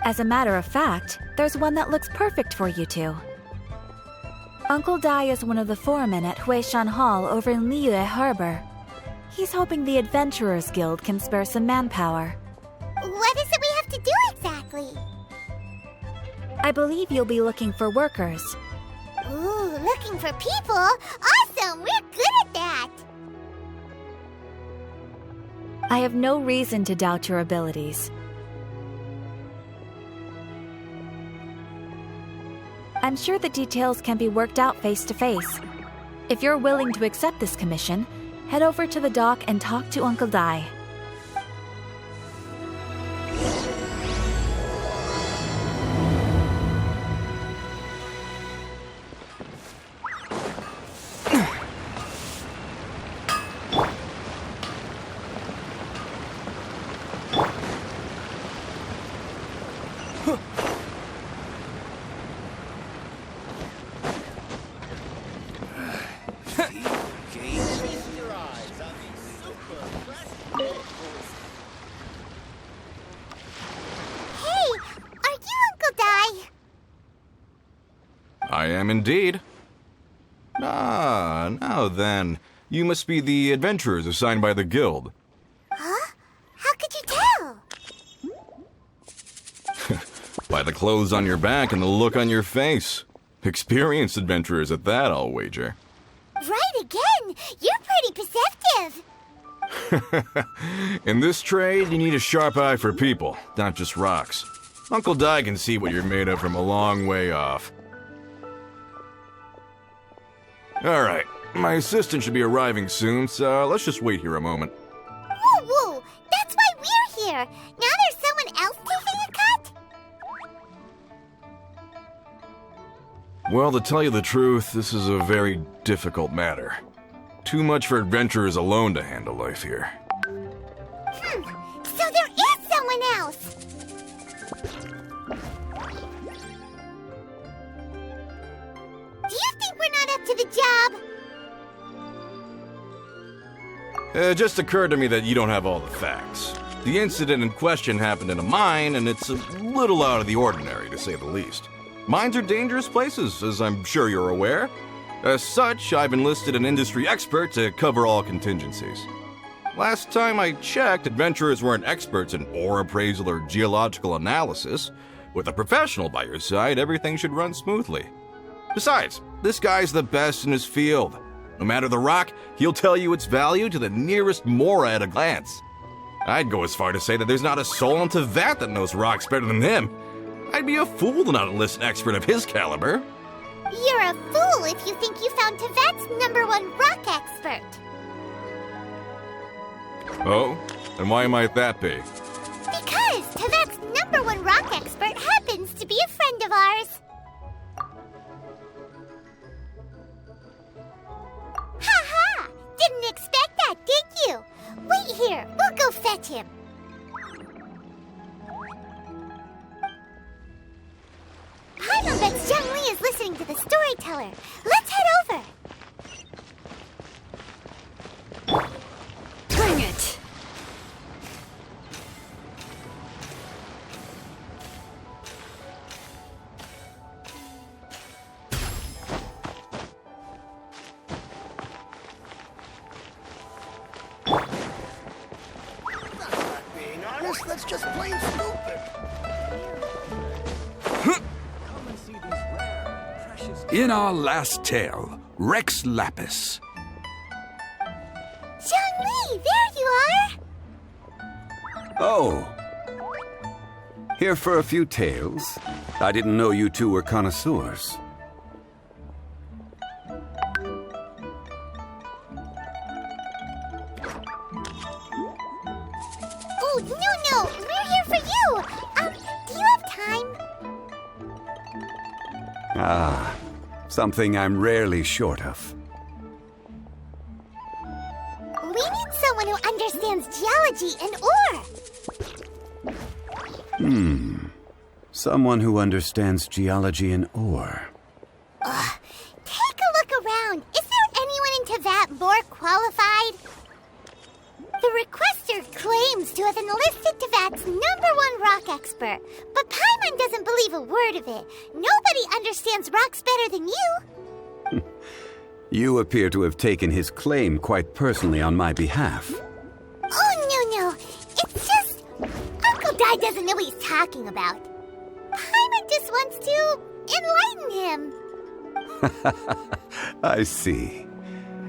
As a matter of fact, there's one that looks perfect for you two. Uncle Dai is one of the foremen at Huishan Hall over in Liyue Harbor. He's hoping the Adventurers Guild can spare some manpower. What is it we have to do exactly? I believe you'll be looking for workers. Ooh, looking for people? Awesome! We're good at that! I have no reason to doubt your abilities. I'm sure the details can be worked out face to face. If you're willing to accept this commission, head over to the dock and talk to Uncle Dai. I am indeed. Ah, now then. You must be the adventurers assigned by the guild. Huh? How could you tell? By the clothes on your back and the look on your face. Experienced adventurers at that, I'll wager. Right again! You're pretty perceptive! In this trade, you need a sharp eye for people, not just rocks. Uncle Dai can see what you're made of from a long way off. Alright, my assistant should be arriving soon, so let's just wait here a moment. Woo woo! That's why we're here! Now there's someone else taking a cut? Well, to tell you the truth, this is a very difficult matter. Too much for adventurers alone to handle life here. So there is someone else! Do you think we're not up to the job? It just occurred to me that you don't have all the facts. The incident in question happened in a mine, and it's a little out of the ordinary, to say the least. Mines are dangerous places, as I'm sure you're aware. As such, I've enlisted an industry expert to cover all contingencies. Last time I checked, adventurers weren't experts in ore appraisal or geological analysis. With a professional by your side, everything should run smoothly. Besides, this guy's the best in his field. No matter the rock, he'll tell you its value to the nearest mora at a glance. I'd go as far to say that there's not a soul on Teyvat that knows rocks better than him. I'd be a fool to not enlist an expert of his caliber. You're a fool if you think you found Teyvat's #1 rock expert. Oh? And why might that be? Because Teyvat's #1 rock expert happens to be a friend of ours. Ha! Didn't expect that, did you? Wait here, we'll go fetch him. Paimon bets Zhongli is listening to the storyteller. Let's head over. Bring it! Being honest, that's just plain stupid. In our last tale, Rex Lapis. Zhongli, there you are. Oh. Here for a few tales. I didn't know you two were connoisseurs. Oh, no, we're here for you. Do you have time? Ah, something I'm rarely short of. We need someone who understands geology and ore. Someone who understands geology and ore. Take a look around. Is there anyone in Teyvat more qualified? The requester claims to have enlisted Teyvat's #1 rock expert, but Paimon doesn't believe a word of it. Nobody understands rocks better than you. You appear to have taken his claim quite personally on my behalf. Oh, no. It's just... Uncle Dai doesn't know what he's talking about. Paimon just wants to enlighten him. I see.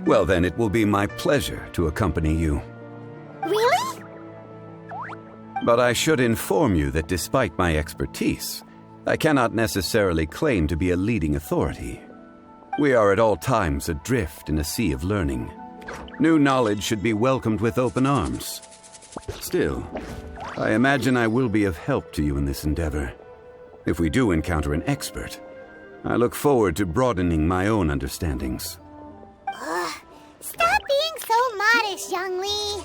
Well, then it will be my pleasure to accompany you. Really? But I should inform you that despite my expertise, I cannot necessarily claim to be a leading authority. We are at all times adrift in a sea of learning. New knowledge should be welcomed with open arms. Still, I imagine I will be of help to you in this endeavor. If we do encounter an expert, I look forward to broadening my own understandings. Stop being so modest, Zhongli.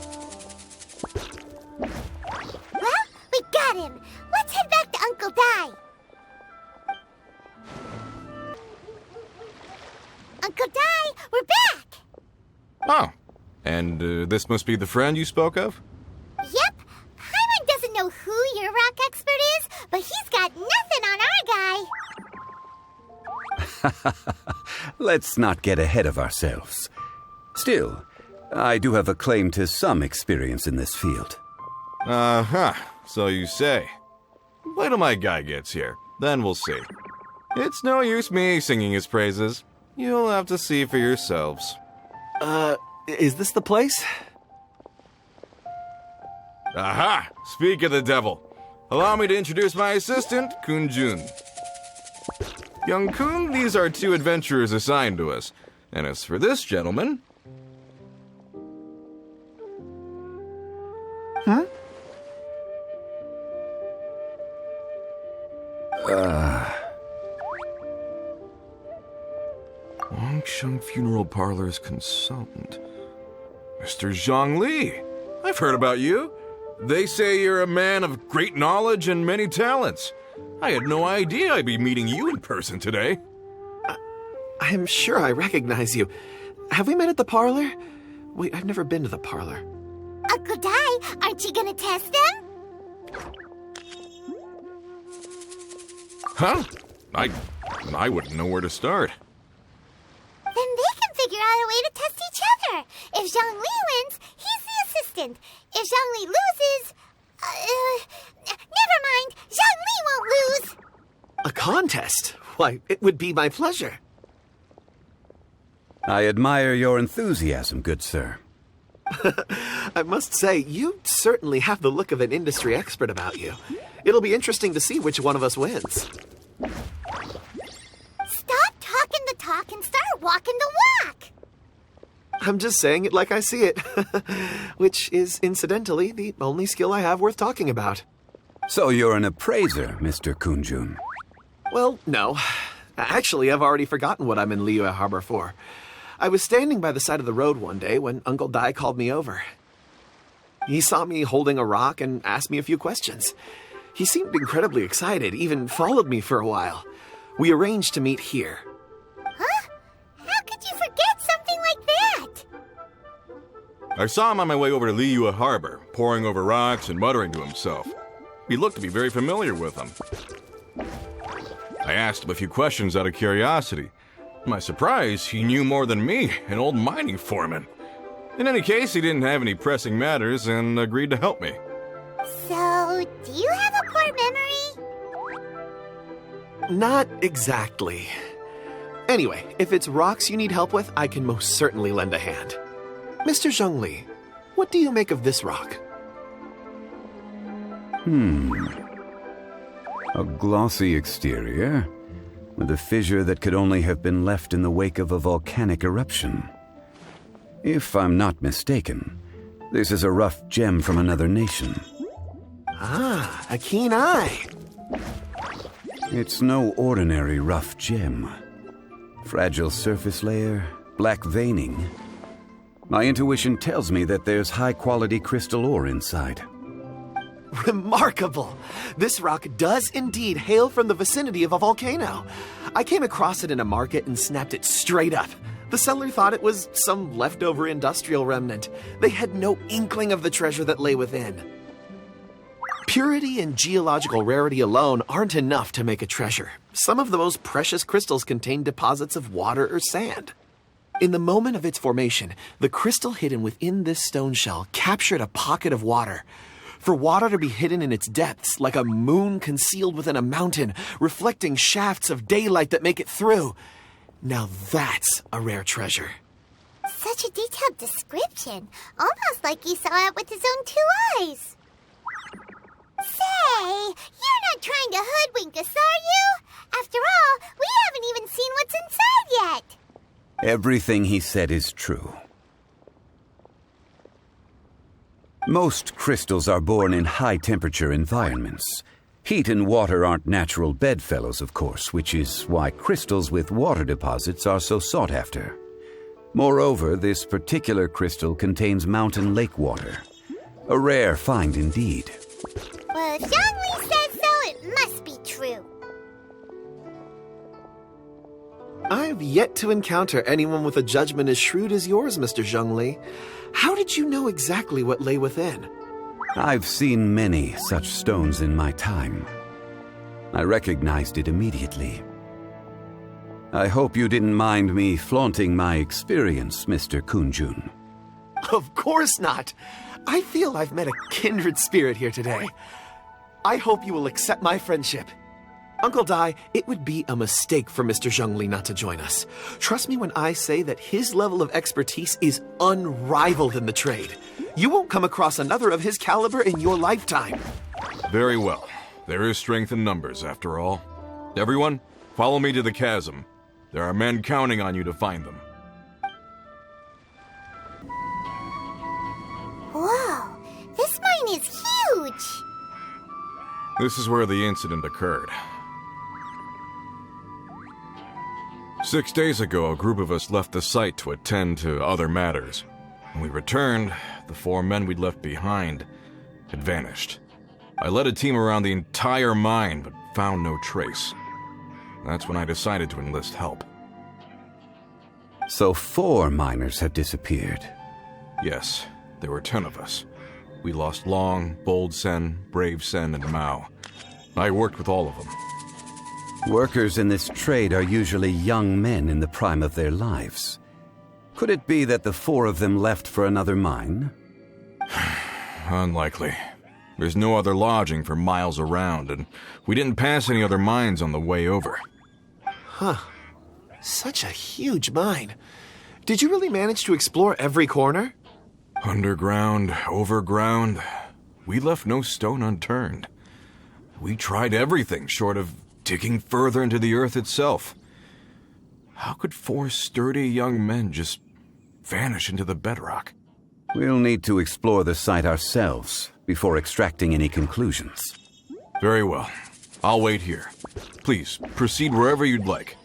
Well, we got him. Let's head back to Uncle Dai. Uncle Dai, we're back! Oh, and this must be the friend you spoke of? Yep. Paimon doesn't know who your rock expert is, but he's got nothing on our guy. Let's not get ahead of ourselves. Still, I do have a claim to some experience in this field. Uh-huh, so you say. Wait till my guy gets here, then we'll see. It's no use me singing his praises. You'll have to see for yourselves. Is this the place? Aha! Speak of the devil. Allow me to introduce my assistant, Kun Jun. Young Kun, these are 2 adventurers assigned to us. And as for this gentleman... Wangsheng Funeral Parlor's consultant. Mr. Zhang Li. I've heard about you. They say you're a man of great knowledge and many talents. I had no idea I'd be meeting you in person today. I'm sure I recognize you. Have we met at the parlor? Wait, I've never been to the parlor. Uncle Dai, aren't you gonna test them? Huh? I wouldn't know where to start. Then they can figure out a way to test each other. If Zhang Li wins, he's the assistant. If Zhang Li loses... never mind. Zhang Li won't lose. A contest? Why, it would be my pleasure. I admire your enthusiasm, good sir. I must say, you certainly have the look of an industry expert about you. It'll be interesting to see which one of us wins. Stop talking the talk and start walking the walk. I'm just saying it like I see it. Which is, incidentally, the only skill I have worth talking about. So you're an appraiser, Mr. Kunjun. Well, no. Actually, I've already forgotten what I'm in Liyue Harbor for. I was standing by the side of the road one day when Uncle Dai called me over. He saw me holding a rock and asked me a few questions. He seemed incredibly excited, even followed me for a while. We arranged to meet here. Huh? How could you forget something like that? I saw him on my way over to Liyue Harbor, poring over rocks and muttering to himself. He looked to be very familiar with them. I asked him a few questions out of curiosity. To my surprise, he knew more than me, an old mining foreman. In any case, he didn't have any pressing matters and agreed to help me. So, do you have a poor memory? Not exactly. Anyway, if it's rocks you need help with, I can most certainly lend a hand. Mr. Zhongli, what do you make of this rock? A glossy exterior, with a fissure that could only have been left in the wake of a volcanic eruption. If I'm not mistaken, this is a rough gem from another nation. Ah, a keen eye. It's no ordinary rough gem. Fragile surface layer, black veining. My intuition tells me that there's high-quality crystal ore inside. Remarkable! This rock does indeed hail from the vicinity of a volcano. I came across it in a market and snapped it straight up. The seller thought it was some leftover industrial remnant. They had no inkling of the treasure that lay within. Purity and geological rarity alone aren't enough to make a treasure. Some of the most precious crystals contain deposits of water or sand. In the moment of its formation, the crystal hidden within this stone shell captured a pocket of water. For water to be hidden in its depths, like a moon concealed within a mountain, reflecting shafts of daylight that make it through. Now that's a rare treasure. Such a detailed description. Almost like he saw it with his own 2 eyes. Say, you're not trying to hoodwink us, are you? After all, we haven't even seen what's inside yet. Everything he said is true. Most crystals are born in high-temperature environments. Heat and water aren't natural bedfellows, of course, which is why crystals with water deposits are so sought after. Moreover, this particular crystal contains mountain lake water. A rare find indeed. Well, if Zhongli says so, it must be true. I've yet to encounter anyone with a judgment as shrewd as yours, Mr. Zhongli. How did you know exactly what lay within? I've seen many such stones in my time. I recognized it immediately. I hope you didn't mind me flaunting my experience, Mr. Kunjun. Of course not. I feel I've met a kindred spirit here today. I hope you will accept my friendship. Uncle Dai, it would be a mistake for Mr. Zhongli not to join us. Trust me when I say that his level of expertise is unrivaled in the trade. You won't come across another of his caliber in your lifetime. Very well. There is strength in numbers, after all. Everyone, follow me to the chasm. There are men counting on you to find them. Whoa, this mine is huge. This is where the incident occurred. 6 days ago, a group of us left the site to attend to other matters. When we returned, the 4 men we'd left behind had vanished. I led a team around the entire mine, but found no trace. That's when I decided to enlist help. So 4 miners had disappeared. Yes, there were 10 of us. We lost Long, Bold Sen, Brave Sen, and Mao. I worked with all of them. Workers in this trade are usually young men in the prime of their lives. Could it be that the 4 of them left for another mine? Unlikely. There's no other lodging for miles around, and we didn't pass any other mines on the way over. Huh. Such a huge mine. Did you really manage to explore every corner? Underground, overground, we left no stone unturned. We tried everything short of digging further into the earth itself. How could 4 sturdy young men just vanish into the bedrock? We'll need to explore the site ourselves before extracting any conclusions. Very well. I'll wait here. Please, proceed wherever you'd like.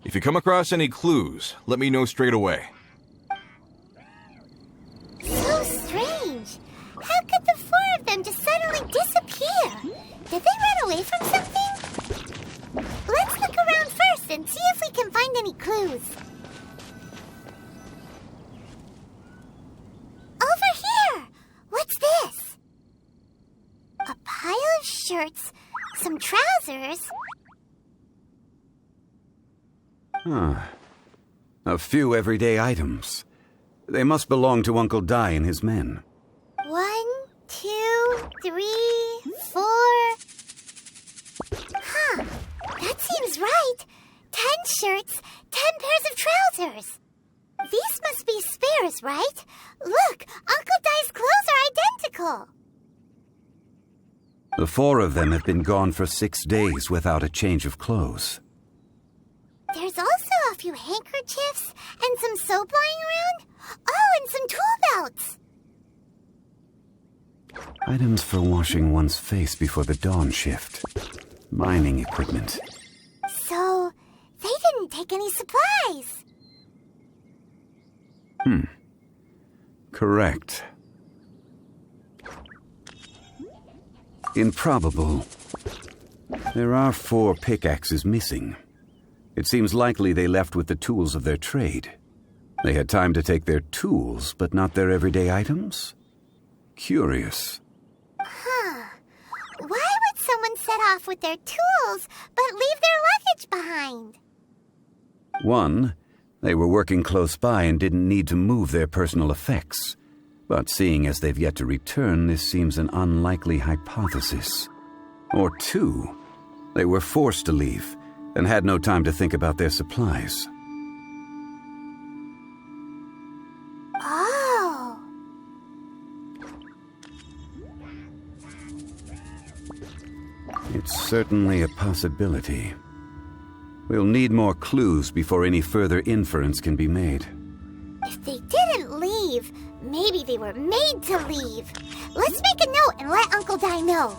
If you come across any clues, let me know straight away. So strange. How could the 4 of them just suddenly disappear? Did they run away from something? Let's look around first and see if we can find any clues. Over here! What's this? A pile of shirts, some trousers. A few everyday items. They must belong to Uncle Dai and his men. 1, 2, 3, 4. Huh, that seems right. 10 shirts, 10 pairs of trousers. These must be spares, right? Look, Uncle Dai's clothes are identical. The 4 of them have been gone for 6 days without a change of clothes. There's also a few handkerchiefs and some soap lying around. Oh, and some tool belts. Items for washing one's face before the dawn shift. Mining equipment. So, they didn't take any supplies. Correct. Improbable. There are 4 pickaxes missing. It seems likely they left with the tools of their trade. They had time to take their tools, but not their everyday items? Curious. Why would someone set off with their tools but leave their luggage behind? 1, they were working close by and didn't need to move their personal effects. But seeing as they've yet to return, this seems an unlikely hypothesis. Or 2, they were forced to leave and had no time to think about their supplies. Oh. It's certainly a possibility. We'll need more clues before any further inference can be made. If they didn't leave, maybe they were made to leave. Let's make a note and let Uncle Di know.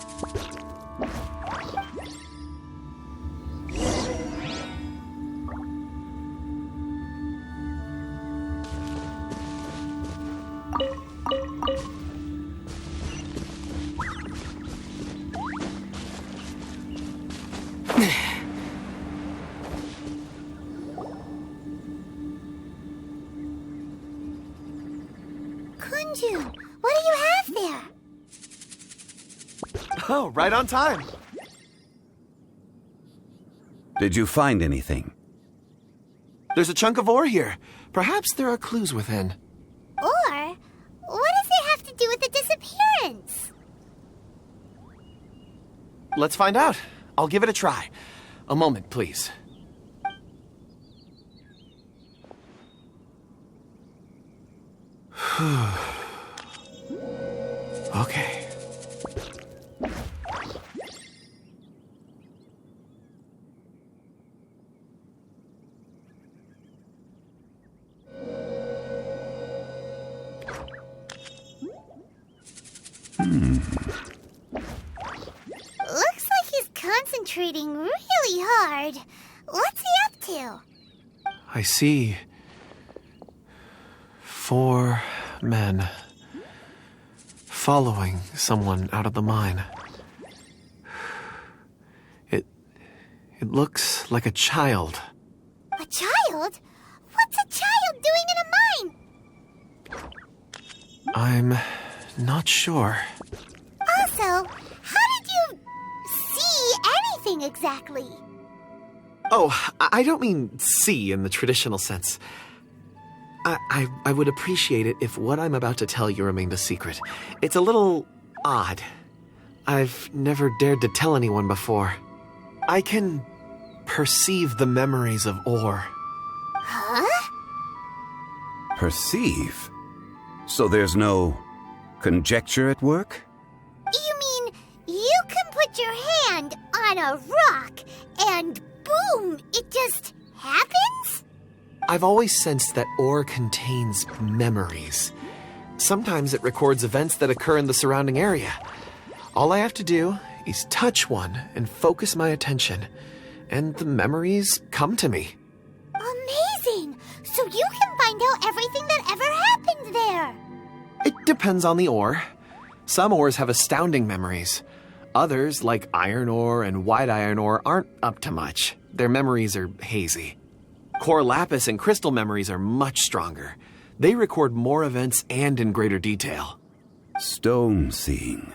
Kunjun, what do you have there? Oh, right on time. Did you find anything? There's a chunk of ore here. Perhaps there are clues within. Or, what does it have to do with the disappearance? Let's find out. I'll give it a try. A moment, please. Okay. Looks like he's concentrating really hard. What's he up to? I see 4 men following someone out of the mine. It looks like a child. A child? What's a child doing in a mine? I'm not sure. Also, how did you see anything exactly? Oh, I don't mean see in the traditional sense. I would appreciate it if what I'm about to tell you remained a secret. It's a little odd. I've never dared to tell anyone before. I can perceive the memories of ore. Huh? Perceive? So there's no conjecture at work? You mean you can put your hand on a rock and boom, it just happens? I've always sensed that ore contains memories. Sometimes it records events that occur in the surrounding area. All I have to do is touch one and focus my attention, and the memories come to me. Amazing! So you can find out everything that ever happened there. It depends on the ore. Some ores have astounding memories. Others, like iron ore and white iron ore, aren't up to much. Their memories are hazy. Core lapis and crystal memories are much stronger. They record more events and in greater detail. Stone seeing.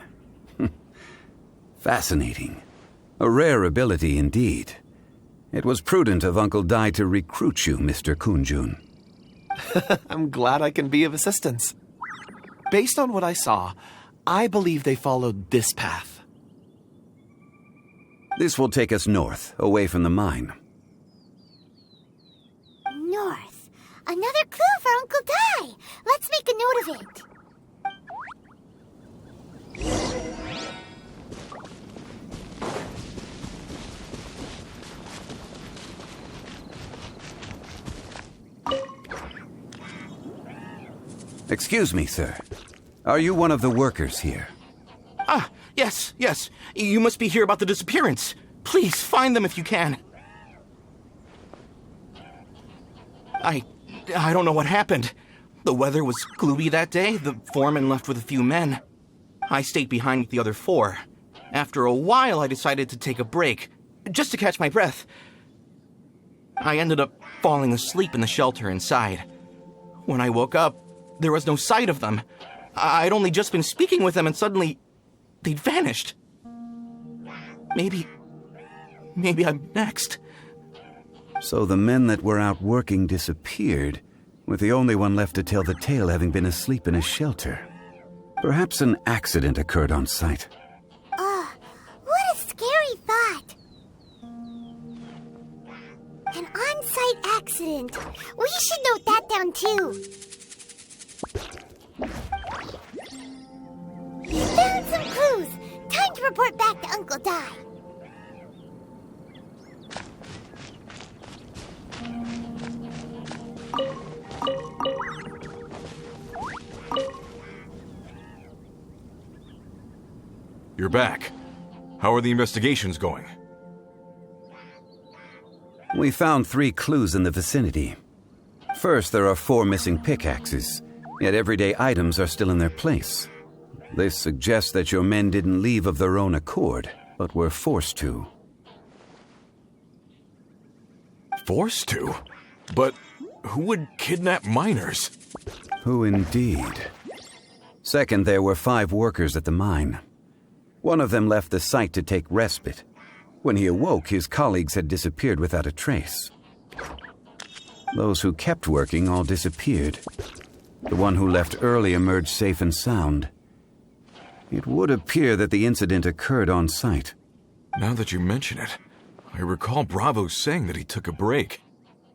Fascinating. A rare ability indeed. It was prudent of Uncle Di to recruit you, Mr. Kunjun. I'm glad I can be of assistance. Based on what I saw, I believe they followed this path. This will take us north, away from the mine. North. Another clue for Uncle Di. Let's make a note of it. Excuse me, sir. Are you one of the workers here? Ah, yes. You must be here about the disappearance. Please, find them if you can. I don't know what happened. The weather was gloomy that day. The foreman left with a few men. I stayed behind with the other 4. After a while, I decided to take a break, just to catch my breath. I ended up falling asleep in the shelter inside. When I woke up, there was no sight of them. I'd only just been speaking with them and suddenly they'd vanished. Maybe I'm next. So the men that were out working disappeared, with the only one left to tell the tale having been asleep in a shelter. Perhaps an accident occurred on site. What a scary thought. An on-site accident. We should note that down too. Found some clues. Time to report back to Uncle Di. You're back. How are the investigations going? We found 3 clues in the vicinity. First, there are 4 missing pickaxes, yet everyday items are still in their place. This suggests that your men didn't leave of their own accord, but were forced to. Forced to? But who would kidnap miners? Who indeed? Second, there were 5 workers at the mine. One of them left the site to take respite. When he awoke, his colleagues had disappeared without a trace. Those who kept working all disappeared. The one who left early emerged safe and sound. It would appear that the incident occurred on site. Now that you mention it, I recall Bravo saying that he took a break.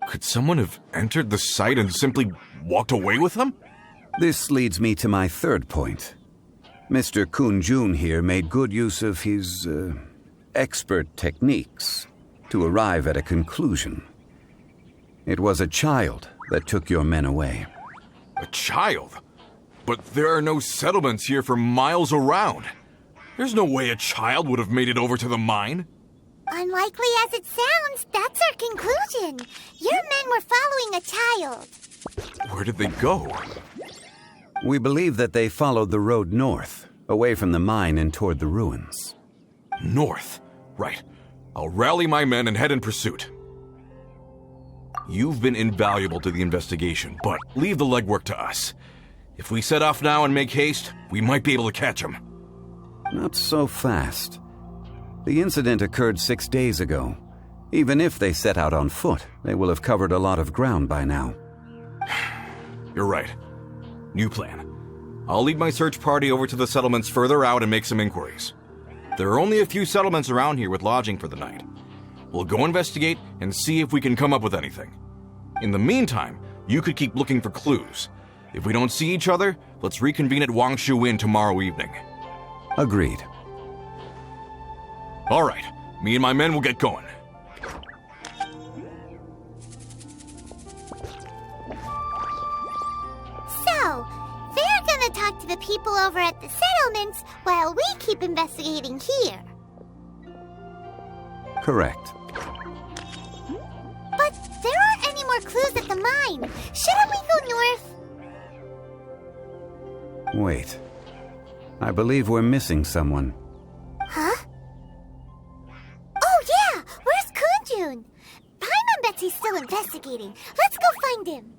Could someone have entered the site and simply walked away with them? This leads me to my third point. Mr. Kun-jun here made good use of his, expert techniques to arrive at a conclusion. It was a child that took your men away. A child? But there are no settlements here for miles around. There's no way a child would have made it over to the mine. Unlikely as it sounds, that's our conclusion. Your men were following a child. Where did they go? We believe that they followed the road north, away from the mine and toward the ruins. North? Right. I'll rally my men and head in pursuit. You've been invaluable to the investigation, but leave the legwork to us. If we set off now and make haste, we might be able to catch them. Not so fast. The incident occurred 6 days ago. Even if they set out on foot, they will have covered a lot of ground by now. You're right. New plan. I'll lead my search party over to the settlements further out and make some inquiries. There are only a few settlements around here with lodging for the night. We'll go investigate and see if we can come up with anything. In the meantime, you could keep looking for clues. If we don't see each other, let's reconvene at Wangshu Inn tomorrow evening. Agreed. All right. Me and my men will get going. So, they're gonna talk to the people over at the settlements while we keep investigating here. Correct. But there aren't any more clues at the mine. Shouldn't we go north? Wait. I believe we're missing someone. Huh? Oh yeah! Where's Kunjun? Paimon bets he's still investigating. Let's go find him.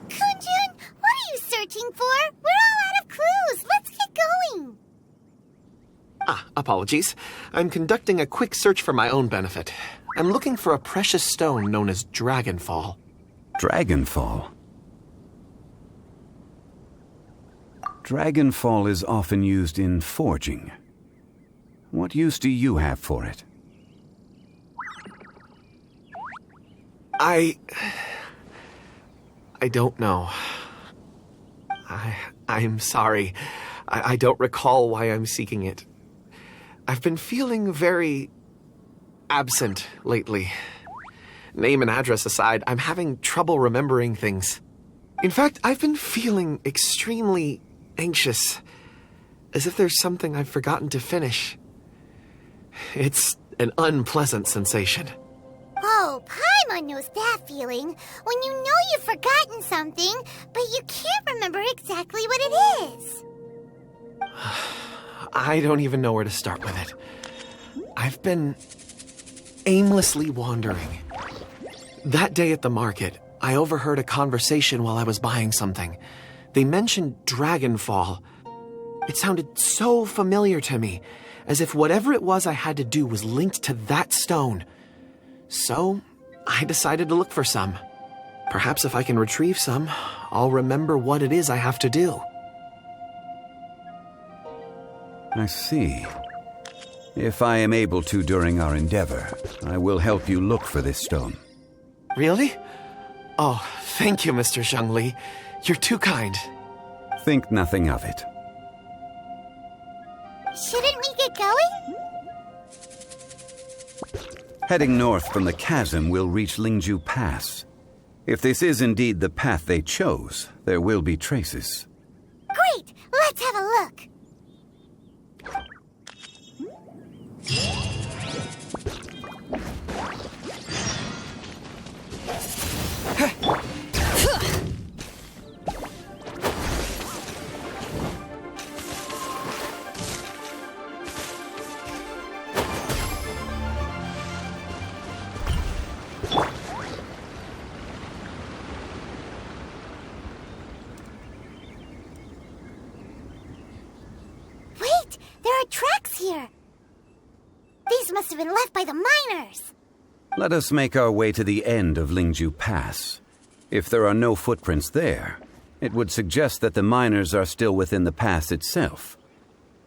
Kunjun, what are you searching for? We're all out of clues. Let's get going. Apologies. I'm conducting a quick search for my own benefit. I'm looking for a precious stone known as Dragonfall. Dragonfall? Dragonfall is often used in forging. What use do you have for it? I don't know. I'm sorry. I don't recall why I'm seeking it. I've been feeling very absent lately. Name and address aside, I'm having trouble remembering things. In fact, I've been feeling extremely anxious, as if there's something I've forgotten to finish. It's an unpleasant sensation. Oh, Paimon knows that feeling, when you know you've forgotten something, but you can't remember exactly what it is. I don't even know where to start with it. I've been aimlessly wandering. That day at the market, I overheard a conversation while I was buying something. They mentioned Dragonfall. It sounded so familiar to me, as if whatever it was I had to do was linked to that stone. So, I decided to look for some. Perhaps if I can retrieve some, I'll remember what it is I have to do. I see. If I am able to during our endeavor, I will help you look for this stone. Really? Oh, thank you, Mr. Zhengli. You're too kind. Think nothing of it. Shouldn't we get going? Heading north from the chasm, we'll reach Lingju Pass. If this is indeed the path they chose, there will be traces. Great! Let's have a look. Wait! There are tracks here! These must have been left by the miners! Let us make our way to the end of Lingju Pass. If there are no footprints there, it would suggest that the miners are still within the pass itself.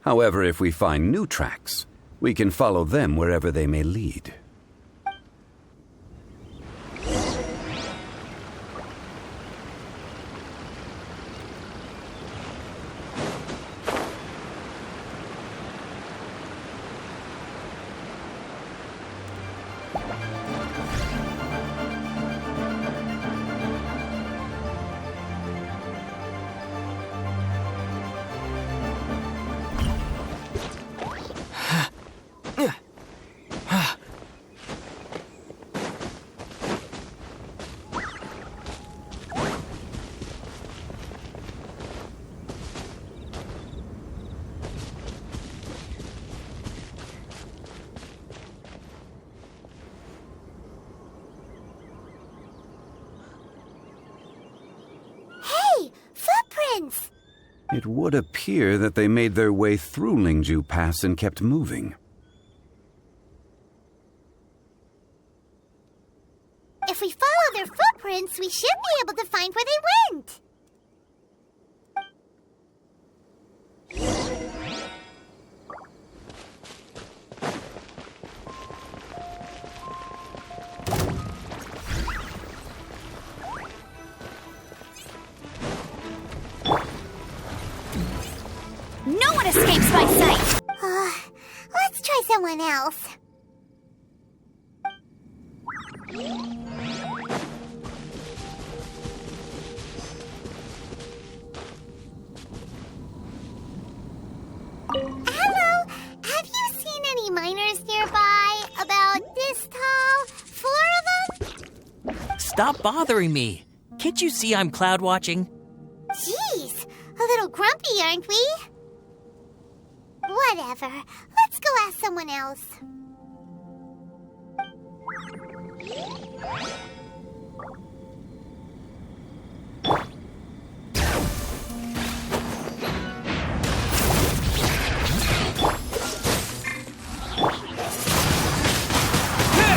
However, if we find new tracks, we can follow them wherever they may lead. Footprints! It would appear that they made their way through Lingju Pass and kept moving. If we follow their footprints, we should be able to find where they went. No one escapes my sight! Let's try someone else. Hello, have you seen any miners nearby? About this tall? 4 of them? Stop bothering me. Can't you see I'm cloud watching? Jeez, a little grumpy, aren't we? Whatever. Let's go ask someone else.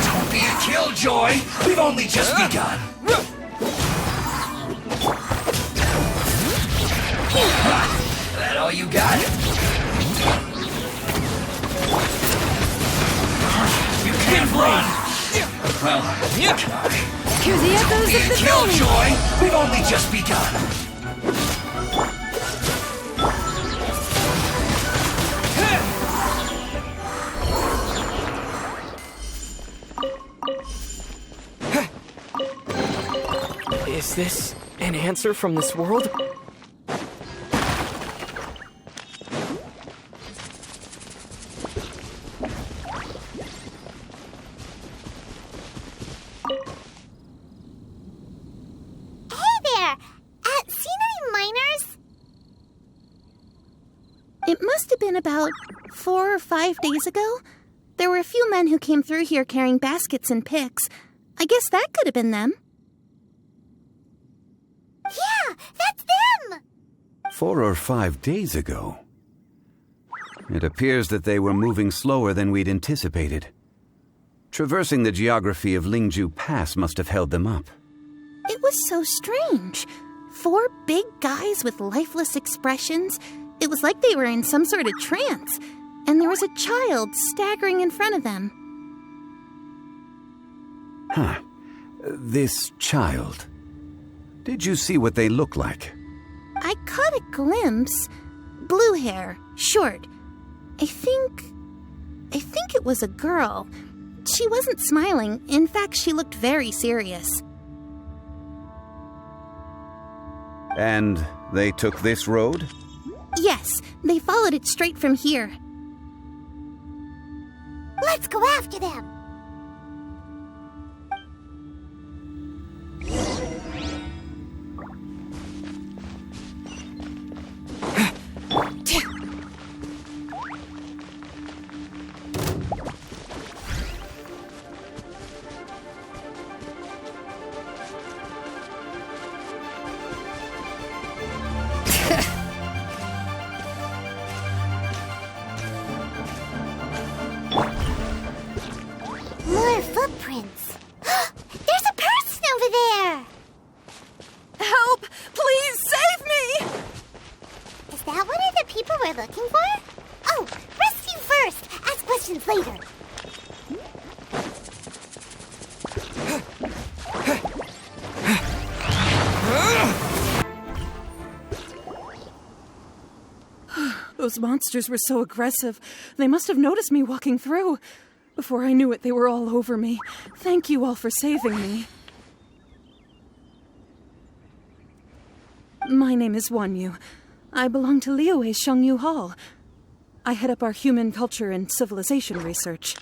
Don't be a killjoy! We've only just begun! That all you got? You can't run! Well, you can. Hear the echoes of the valley! Killjoy! We've only just begun. Is this an answer from this world? It must have been about 4 or 5 days ago. There were a few men who came through here carrying baskets and picks. I guess that could have been them. Yeah, that's them! 4 or 5 days ago. It appears that they were moving slower than we'd anticipated. Traversing the geography of Lingju Pass must have held them up. It was so strange. 4 big guys with lifeless expressions. It was like they were in some sort of trance. And there was a child staggering in front of them. Huh. This child. Did you see what they look like? I caught a glimpse. Blue hair, short. I think it was a girl. She wasn't smiling. In fact, she looked very serious. And they took this road? Yes, they followed it straight from here. Let's go after them! More footprints. There's a person over there! Help! Please save me! Is that one of the people we're looking for? Oh, rescue first! Ask questions later. Those monsters were so aggressive. They must have noticed me walking through. Before I knew it, they were all over me. Thank you all for saving me. My name is Wanyu. I belong to Liyue Shengyu Hall. I head up our human culture and civilization research.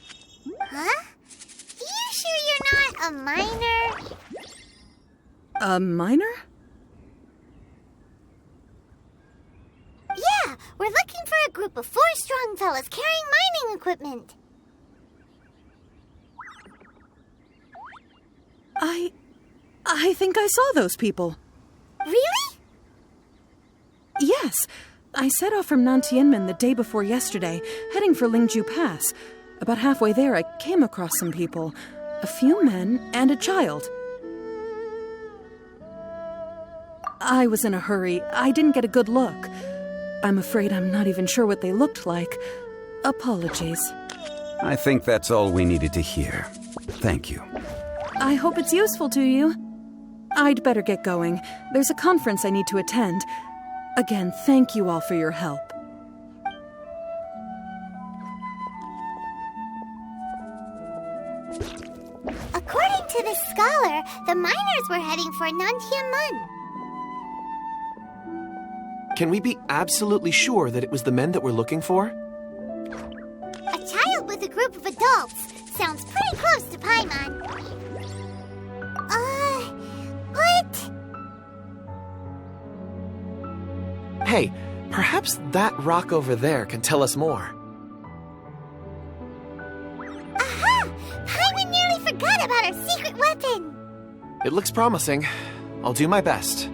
Huh? You sure you're not a miner? A miner? Yeah, we're looking for a group of 4 strong fellas carrying mining equipment. I think I saw those people. Really? Yes. I set off from Nantianmen the day before yesterday, heading for Lingju Pass. About halfway there, I came across some people. A few men and a child. I was in a hurry. I didn't get a good look. I'm afraid I'm not even sure what they looked like. Apologies. I think that's all we needed to hear. Thank you. I hope it's useful to you. I'd better get going. There's a conference I need to attend. Again, thank you all for your help. According to this scholar, the miners were heading for Nantianmen. Can we be absolutely sure that it was the men that we're looking for? A child with a group of adults sounds pretty close to Paimon. What? Hey, perhaps that rock over there can tell us more. Aha! Paimon nearly forgot about our secret weapon! It looks promising. I'll do my best.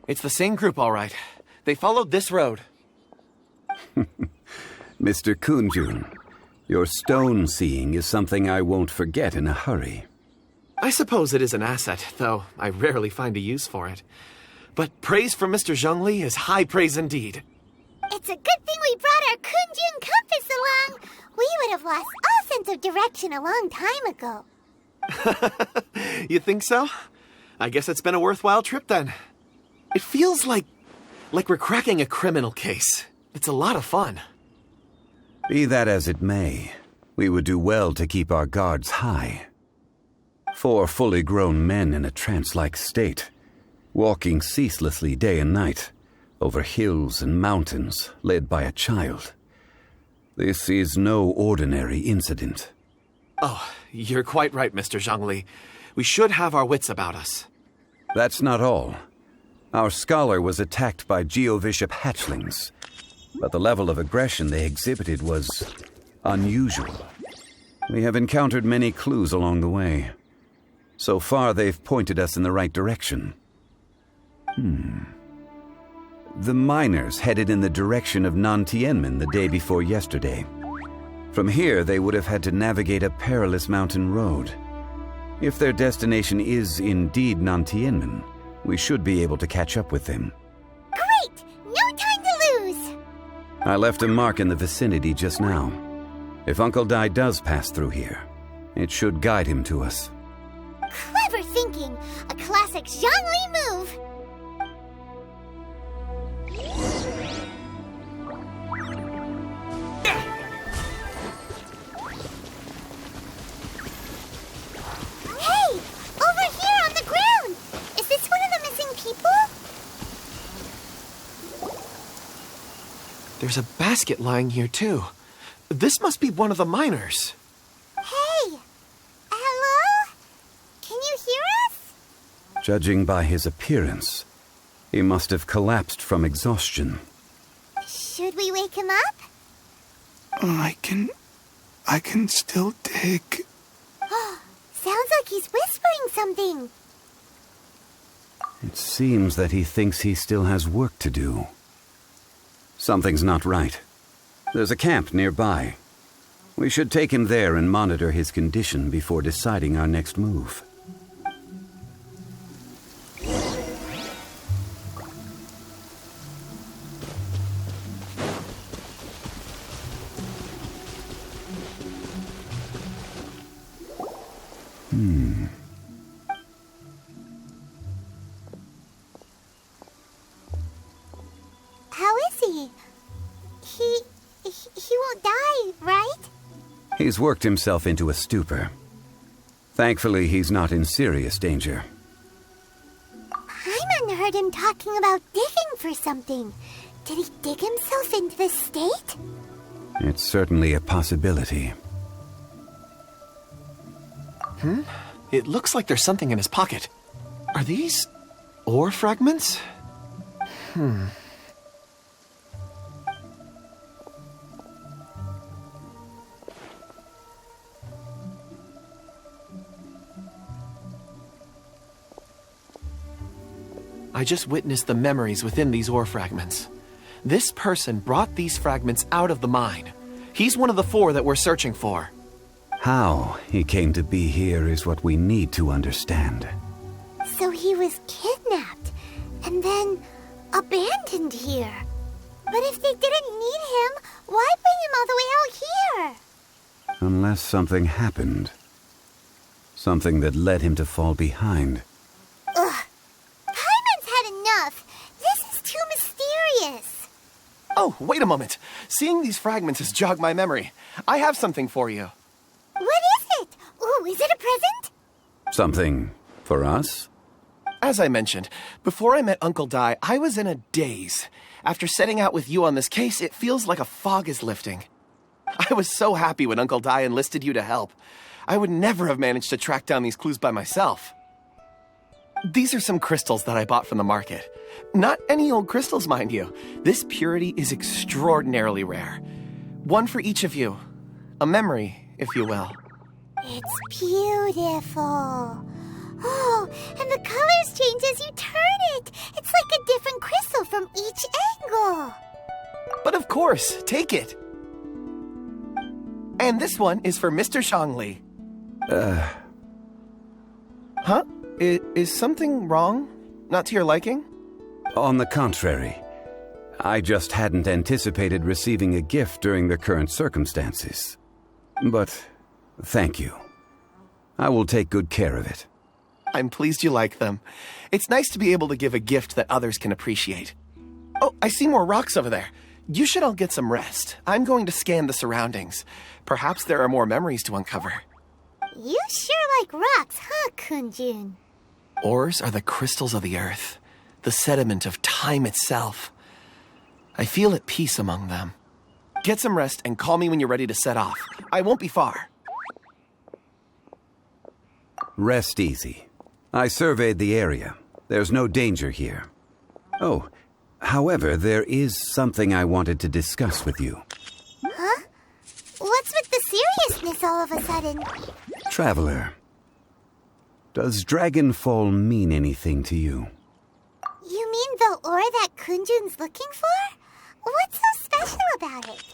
It's the same group, all right. They followed this road. Mr. Kunjun, your stone seeing is something I won't forget in a hurry. I suppose it is an asset, though I rarely find a use for it. But praise from Mr. Zhongli is high praise indeed. It's a good thing we brought our Kunjun compass along. We would have lost all sense of direction a long time ago. You think so? I guess it's been a worthwhile trip then. It feels like we're cracking a criminal case. It's a lot of fun. Be that as it may, we would do well to keep our guards high. 4 fully grown men in a trance-like state, walking ceaselessly day and night, over hills and mountains, led by a child. This is no ordinary incident. Oh, you're quite right, Mr. Zhongli. We should have our wits about us. That's not all. Our scholar was attacked by Geovishap hatchlings, but the level of aggression they exhibited was unusual. We have encountered many clues along the way. So far, they've pointed us in the right direction. The miners headed in the direction of Nantianmen the day before yesterday. From here, they would have had to navigate a perilous mountain road. If their destination is indeed Nantianmen, we should be able to catch up with them. Great! No time to lose! I left a mark in the vicinity just now. If Uncle Dai does pass through here, it should guide him to us. Clever thinking! A classic Zhongli move! Hey! Over here on the ground! Is this one of the missing people? There's a basket lying here, too. This must be one of the miners. Hey! Hello? Can you hear us? Judging by his appearance, he must have collapsed from exhaustion. Should we wake him up? I can still dig. Sounds like he's whispering something. It seems that he thinks he still has work to do. Something's not right. There's a camp nearby. We should take him there and monitor his condition before deciding our next move. How is he? He won't die, right? He's worked himself into a stupor. Thankfully, he's not in serious danger. Hyman heard him talking about digging for something. Did he dig himself into this state? It's certainly a possibility. It looks like there's something in his pocket. Are these ore fragments? I just witnessed the memories within these ore fragments. This person brought these fragments out of the mine. He's one of the 4 that we're searching for. How he came to be here is what we need to understand. So he was kidnapped and then abandoned here. But if they didn't need him, why bring him all the way out here? Unless something happened. Something that led him to fall behind. Ugh. Hyman's had enough. This is too mysterious. Oh, wait a moment. Seeing these fragments has jogged my memory. I have something for you. What is it? Ooh, is it a present? Something for us? As I mentioned, before I met Uncle Dai, I was in a daze. After setting out with you on this case, it feels like a fog is lifting. I was so happy when Uncle Dai enlisted you to help. I would never have managed to track down these clues by myself. These are some crystals that I bought from the market. Not any old crystals, mind you. This purity is extraordinarily rare. One for each of you. A memory, if you will. It's beautiful. Oh, and the colors change as you turn it. It's like a different crystal from each angle. But of course, take it. And this one is for Mr. Shangli. Huh? Is something wrong? Not to your liking? On the contrary, I just hadn't anticipated receiving a gift during the current circumstances. But thank you. I will take good care of it. I'm pleased you like them. It's nice to be able to give a gift that others can appreciate. Oh, I see more rocks over there. You should all get some rest. I'm going to scan the surroundings. Perhaps there are more memories to uncover. You sure like rocks, huh, Kunjun? Ores are the crystals of the earth, the sediment of time itself. I feel at peace among them. Get some rest and call me when you're ready to set off. I won't be far. Rest easy. I surveyed the area. There's no danger here. Oh, however, there is something I wanted to discuss with you. Huh? What's with the seriousness all of a sudden? Traveler, does Dragonfall mean anything to you? You mean the ore that Kunjun's looking for? What's so special about it?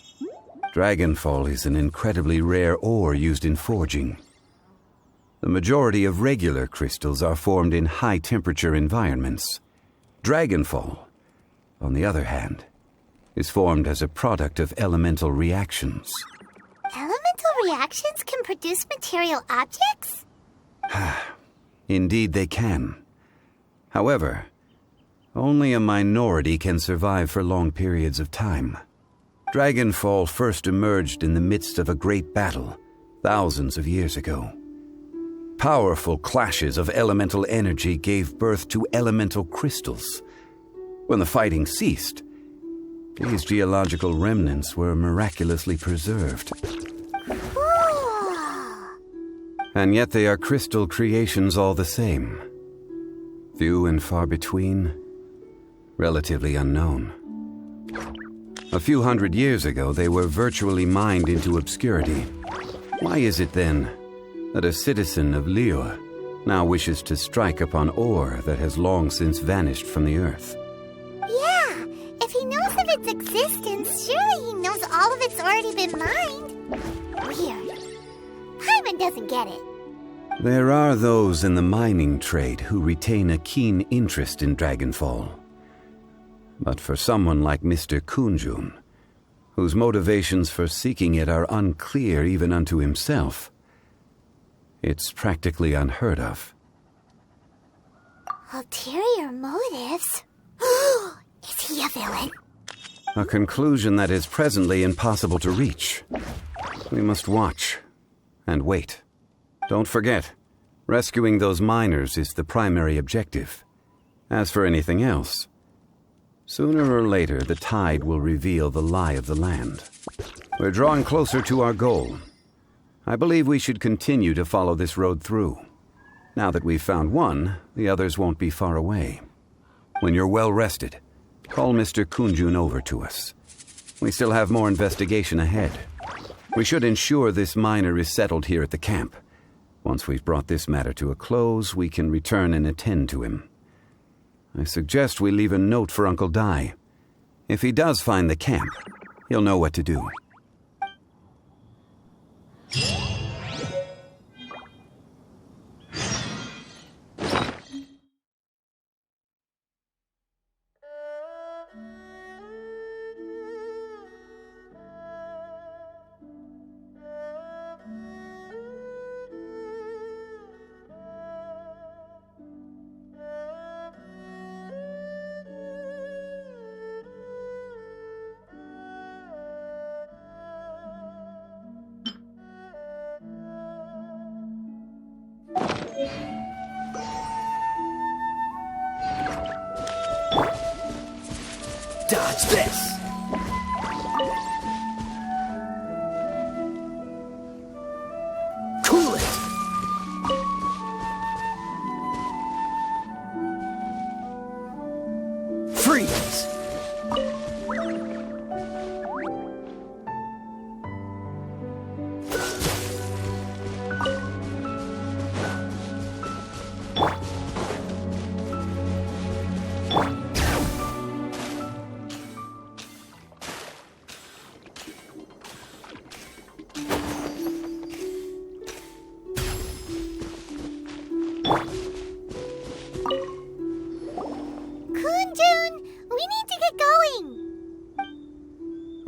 Dragonfall is an incredibly rare ore used in forging. The majority of regular crystals are formed in high-temperature environments. Dragonfall, on the other hand, is formed as a product of elemental reactions. Elemental reactions can produce material objects? Indeed they can. However, only a minority can survive for long periods of time. Dragonfall first emerged in the midst of a great battle, thousands of years ago. Powerful clashes of elemental energy gave birth to elemental crystals. When the fighting ceased, these geological remnants were miraculously preserved. And yet they are crystal creations all the same. Few and far between, relatively unknown. A few hundred years ago, they were virtually mined into obscurity. Why is it then that a citizen of Liyue now wishes to strike upon ore that has long since vanished from the earth? Yeah, if he knows of its existence, surely he knows all of it's already been mined. Weird. Paimon doesn't get it. There are those in the mining trade who retain a keen interest in Dragonfall. But for someone like Mr. Kunjun, whose motivations for seeking it are unclear even unto himself, it's practically unheard of. Ulterior motives? Is he a villain? A conclusion that is presently impossible to reach. We must watch and wait. Don't forget, rescuing those miners is the primary objective. As for anything else, sooner or later the tide will reveal the lie of the land. We're drawing closer to our goal. I believe we should continue to follow this road through. Now that we've found one, the others won't be far away. When you're well rested, call Mr. Kunjun over to us. We still have more investigation ahead. We should ensure this miner is settled here at the camp. Once we've brought this matter to a close, we can return and attend to him. I suggest we leave a note for Uncle Dai. If he does find the camp, he'll know what to do.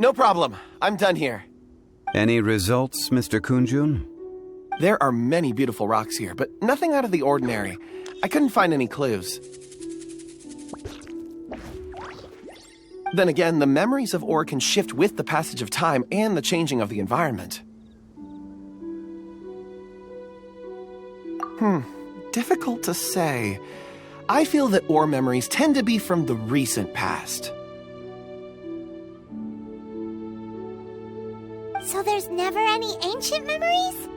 No problem. I'm done here. Any results, Mr. Kunjun? There are many beautiful rocks here, but nothing out of the ordinary. I couldn't find any clues. Then again, the memories of ore can shift with the passage of time and the changing of the environment. Difficult to say. I feel that ore memories tend to be from the recent past. So there's never any ancient memories?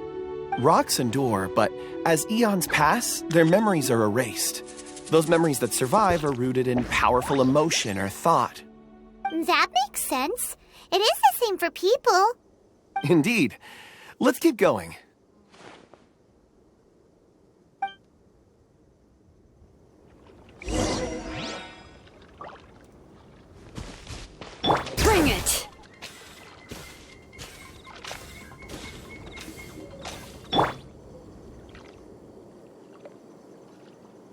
Rocks endure, but as eons pass, their memories are erased. Those memories that survive are rooted in powerful emotion or thought. That makes sense. It is the same for people. Indeed. Let's keep going. Bring it!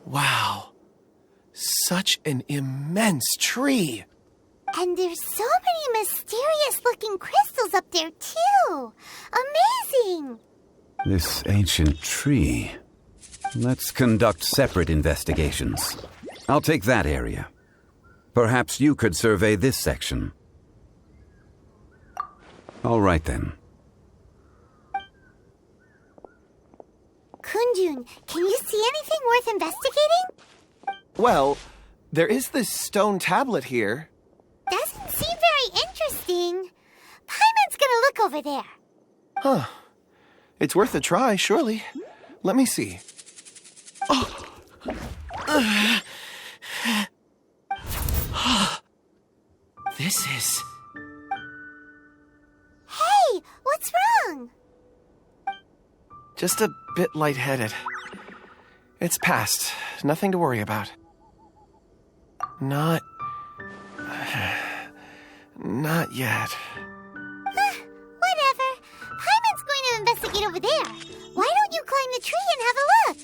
Wow. Such an immense tree. And there's so many mysterious-looking crystals up there, too. Amazing! This ancient tree. Let's conduct separate investigations. I'll take that area. Perhaps you could survey this section. All right, then. Kunjun, can you see anything worth investigating? Well, there is this stone tablet here. Doesn't seem very interesting. Paimon's gonna look over there. Huh. It's worth a try, surely. Let me see. This is... Hey, what's wrong? Just a bit lightheaded. It's past. Nothing to worry about. Not yet. Whatever. Paimon's going to investigate over there. Why don't you climb the tree and have a look?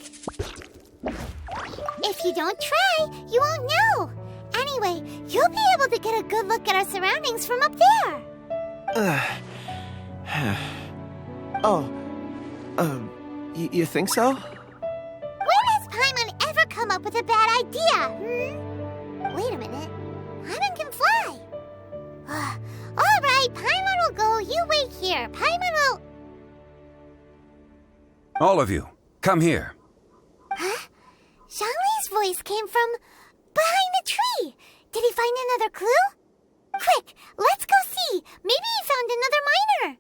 If you don't try, you won't know. Anyway, you'll be able to get a good look at our surroundings from up there. You think so? When has Paimon ever come up with a bad idea, Wait a minute. Paimon can fly. All right, Paimon will go. You wait here. Paimon will... All of you, come here. Huh? Zhongli's voice came from behind the tree. Did he find another clue? Quick, let's go see. Maybe he found another miner.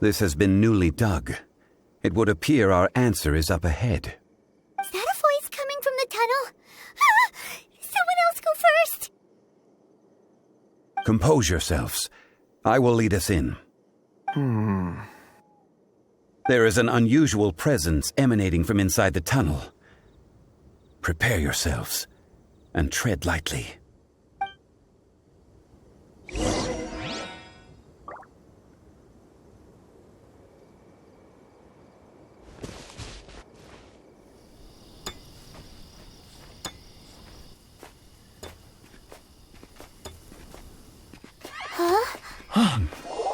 This has been newly dug. It would appear our answer is up ahead. Is that a voice coming from the tunnel? Someone else go first. Compose yourselves. I will lead us in. There is an unusual presence emanating from inside the tunnel. Prepare yourselves and tread lightly.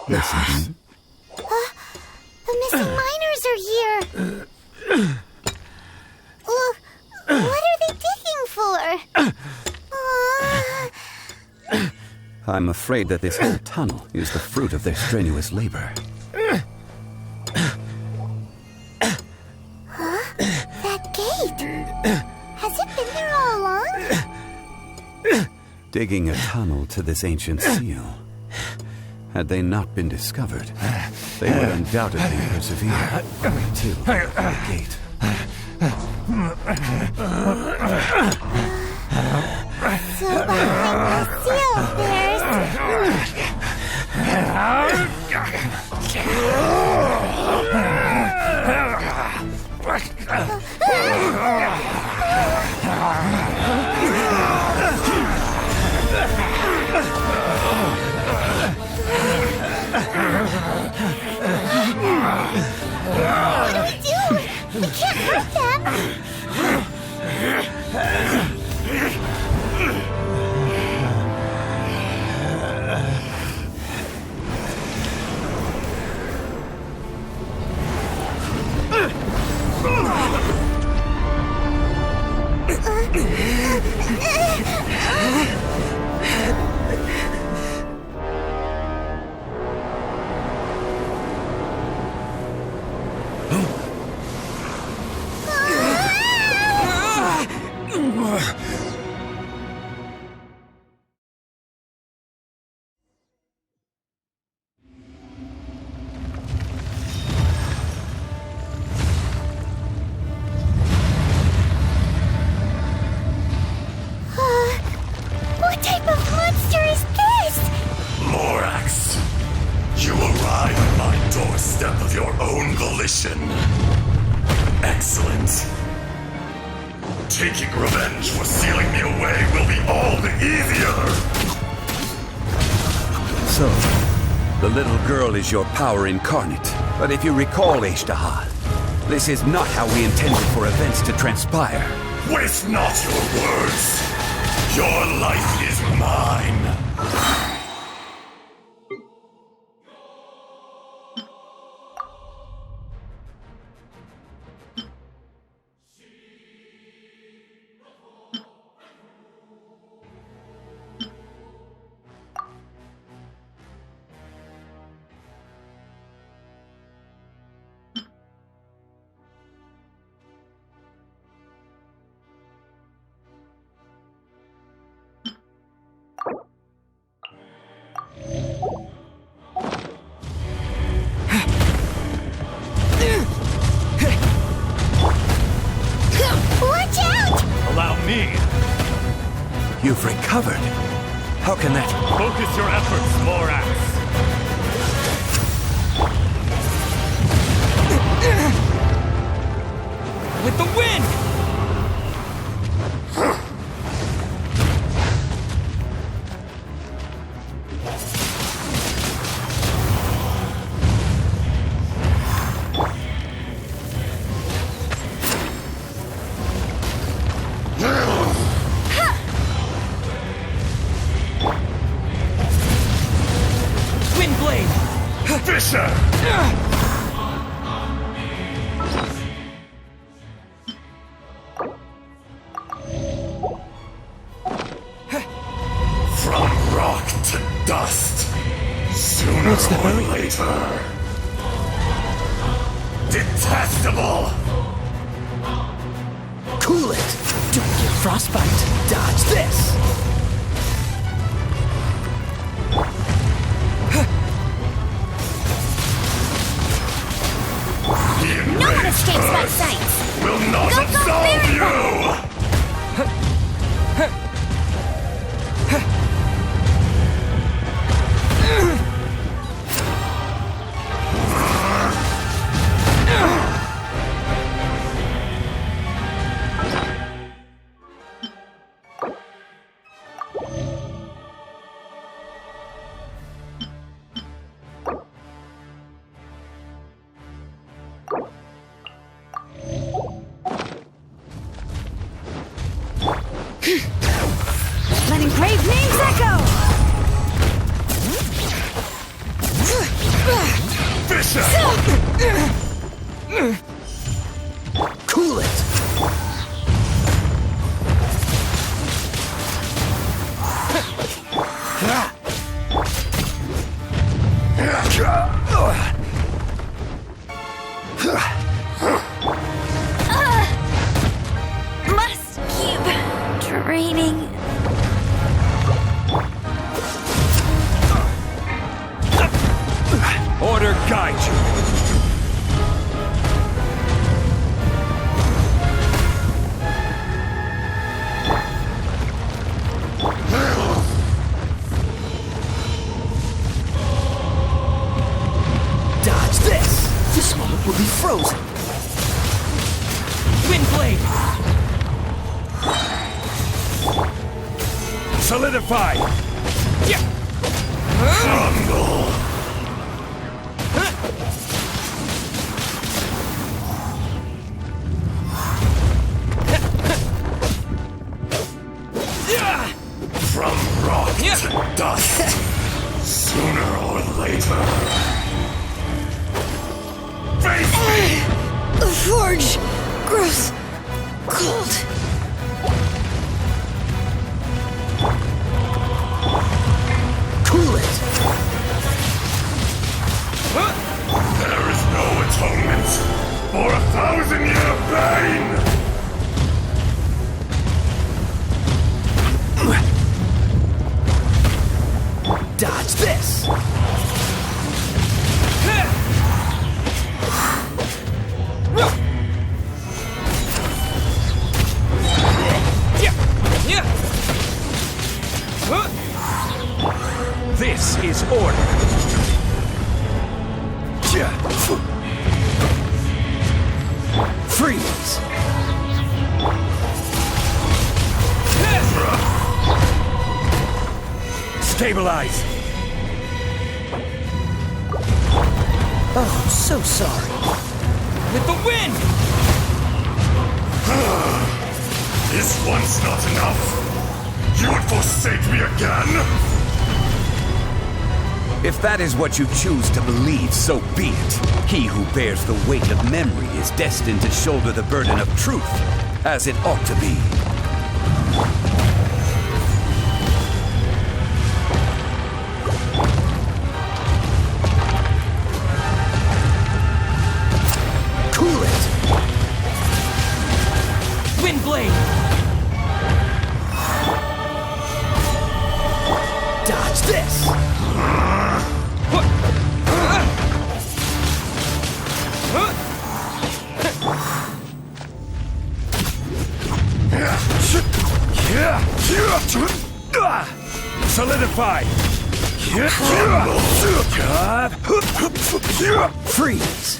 Listen. The missing miners are here. What are they digging for? I'm afraid that this whole tunnel is the fruit of their strenuous labor. That gate. Has it been there all along? Digging a tunnel to this ancient seal. Had they not been discovered, they would undoubtedly persevere to the gate. So behind the seal there's... Revenge for sealing me away will be all the easier! So, the little girl is your power incarnate. But if you recall, Ishtahar, this is not how we intended for events to transpire. Waste not your words! Your life is mine! Watch out! Allow me! You've recovered. How can that... Focus your efforts, Morax! With the wind! Wind blade! Fisher! From rock to dust, sooner or later. Detestable! Cool it! Don't get frostbite! Dodge this! No one escapes my sight! Will not Go, absolve very you! Letting brave names echo! Fisher! Cool it! Must keep draining. Order guide you! Dodge this! This moment will be frozen! Wind blade! Solidify! Yeah! Crumble! From rock to dust, sooner or later. Face me! The forge grows cold. Cool it! There is no atonement for 1,000-year pain! Dodge this! This is order. Freeze! Stabilize! Oh, so sorry. With the wind! Is once not enough? You would forsake me again? If that is what you choose to believe, so be it. He who bears the weight of memory is destined to shoulder the burden of truth, as it ought to be. Cool it! Windblade! Dodge this! Solidify! Freeze!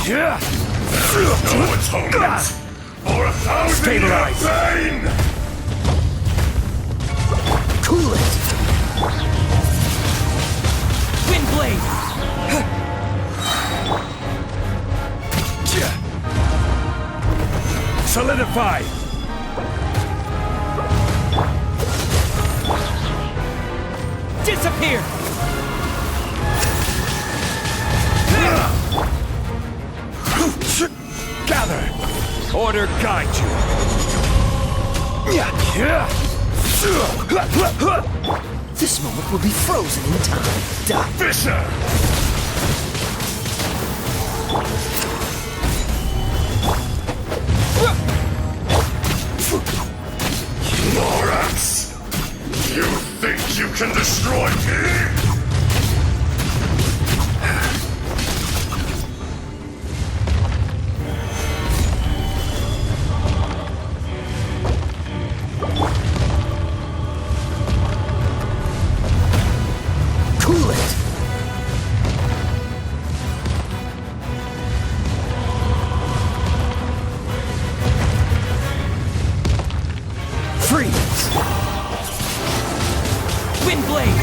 No atonement for 1,000 years of pain! Cool it! Windblade! Solidify! Disappear! Gather! Order guide you! This moment will be frozen in time. Die! Fisher! Lorax! You think you can destroy me? Cool it! Freeze! Windblade!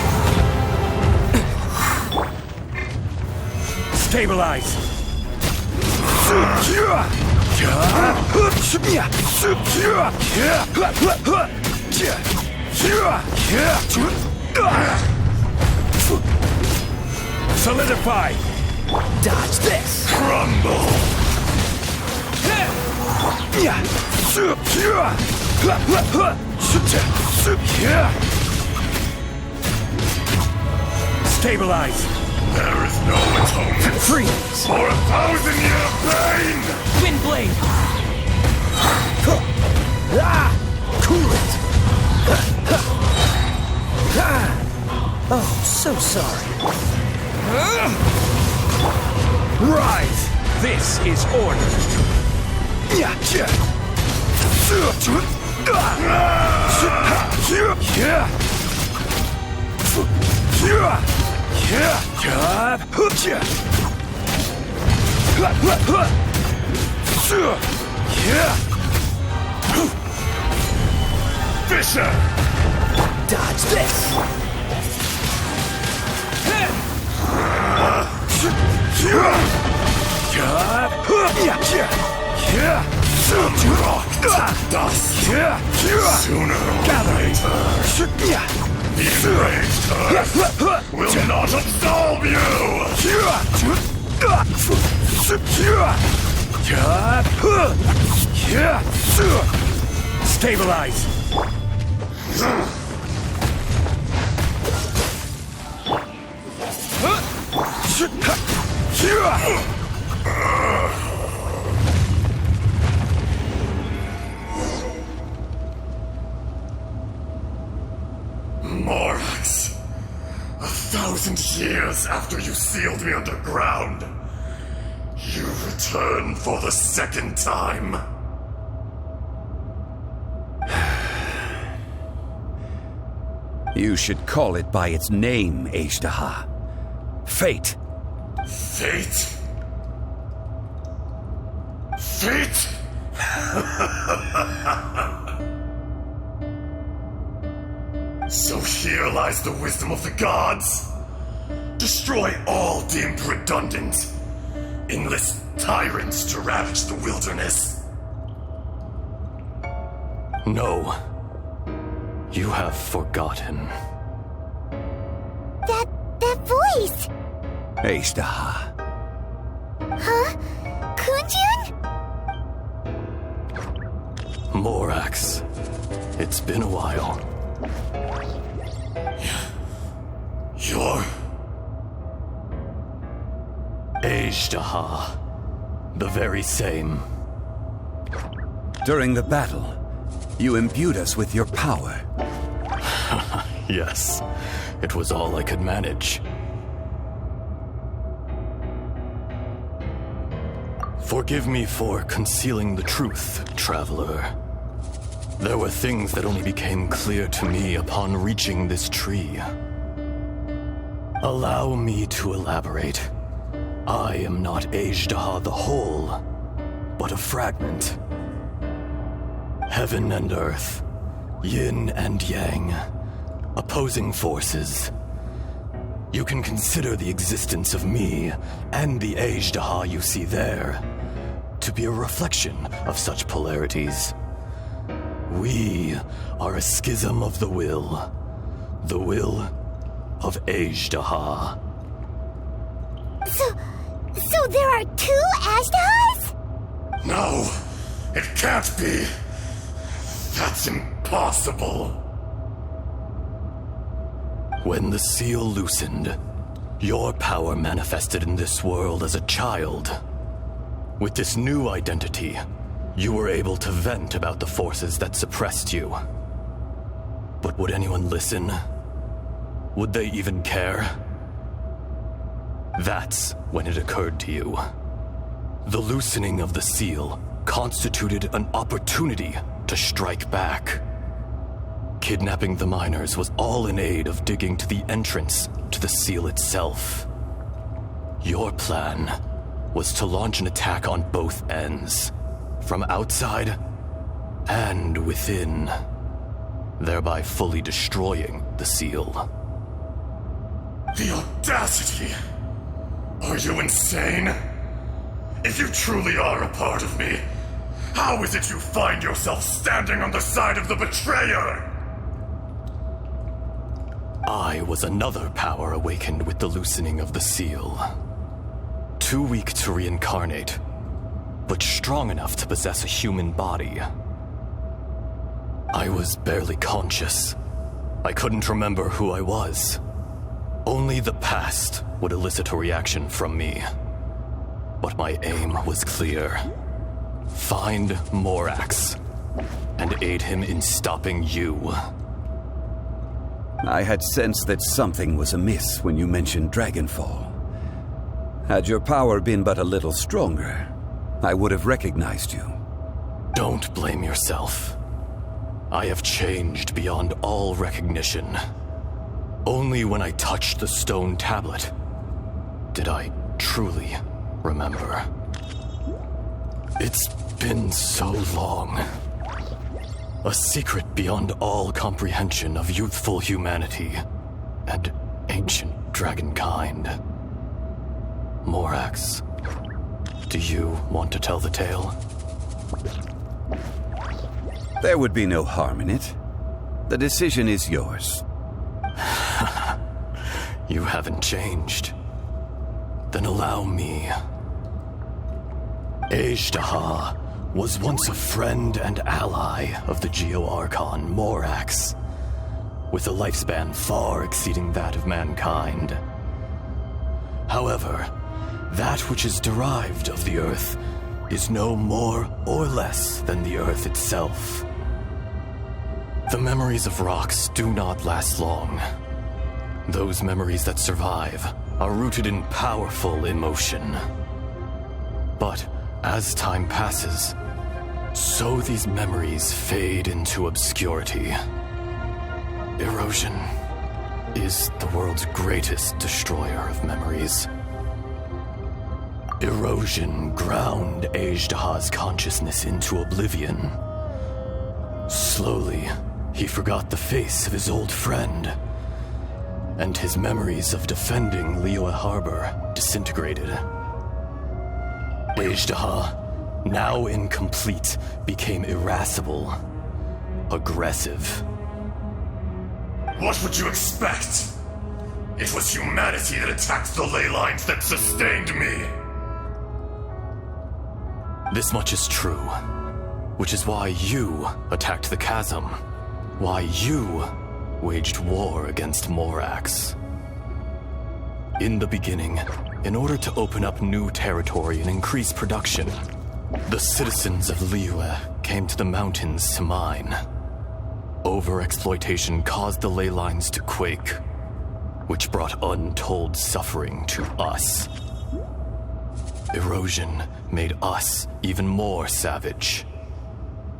Stabilize! Solidify! Dodge this! Crumble! Stabilize! There is no atonement Freeze! for 1,000 year pain! Windblade! Cool it! Oh, so sorry. Rise! This is order! Fisher! Dodge this! Dust! Sooner or later, the enraged earth will not absolve you! Stabilize! Morax, 1,000 years after you sealed me underground, you return for the second time. You should call it by its name, Ishtaha. Fate. Fate? Fate? So here lies the wisdom of the gods. Destroy all deemed redundant. Enlist tyrants to ravage the wilderness. No. You have forgotten. That voice! Ashtaha. Huh? Kunjun? Morax. It's been a while. You're... Ashtaha. The very same. During the battle, you imbued us with your power. Yes, it was all I could manage. Forgive me for concealing the truth, traveler. There were things that only became clear to me upon reaching this tree. Allow me to elaborate. I am not Ashtaha the whole, but a fragment. Heaven and earth, yin and yang, opposing forces. You can consider the existence of me and the Ashtaha you see there to be a reflection of such polarities. We are a schism of the will of Ashtaha. So there are two Ashtahas? No, it can't be. That's impossible. When the seal loosened, your power manifested in this world as a child. With this new identity, you were able to vent about the forces that suppressed you. But would anyone listen? Would they even care? That's when it occurred to you. The loosening of the seal constituted an opportunity to strike back. Kidnapping the miners was all in aid of digging to the entrance to the seal itself. Your plan was to launch an attack on both ends, from outside and within, thereby fully destroying the seal. The audacity! Are you insane? If you truly are a part of me, how is it you find yourself standing on the side of the betrayer? I was another power awakened with the loosening of the seal. Too weak to reincarnate, but strong enough to possess a human body. I was barely conscious. I couldn't remember who I was. Only the past would elicit a reaction from me. But my aim was clear. Find Morax and aid him in stopping you. I had sensed that something was amiss when you mentioned Dragonfall. Had your power been but a little stronger, I would have recognized you. Don't blame yourself. I have changed beyond all recognition. Only when I touched the stone tablet did I truly remember. It's been so long. A secret beyond all comprehension of youthful humanity and ancient dragonkind. Morax, do you want to tell the tale? There would be no harm in it. The decision is yours. You haven't changed. Then allow me. Ashtaha was once a friend and ally of the Geo-Archon Morax, with a lifespan far exceeding that of mankind. However, that which is derived of the Earth is no more or less than the Earth itself. The memories of rocks do not last long. Those memories that survive are rooted in powerful emotion. But as time passes, so these memories fade into obscurity. Erosion is the world's greatest destroyer of memories. Erosion ground Ajdaha's consciousness into oblivion. Slowly, he forgot the face of his old friend, and his memories of defending Liyue Harbor disintegrated. Ajdaha, now incomplete, became irascible, aggressive. What would you expect? It was humanity that attacked the ley lines that sustained me. This much is true, which is why you attacked the chasm, why you waged war against Morax. In the beginning, in order to open up new territory and increase production, the citizens of Liyue came to the mountains to mine. Overexploitation caused the ley lines to quake, which brought untold suffering to us. Erosion made us even more savage.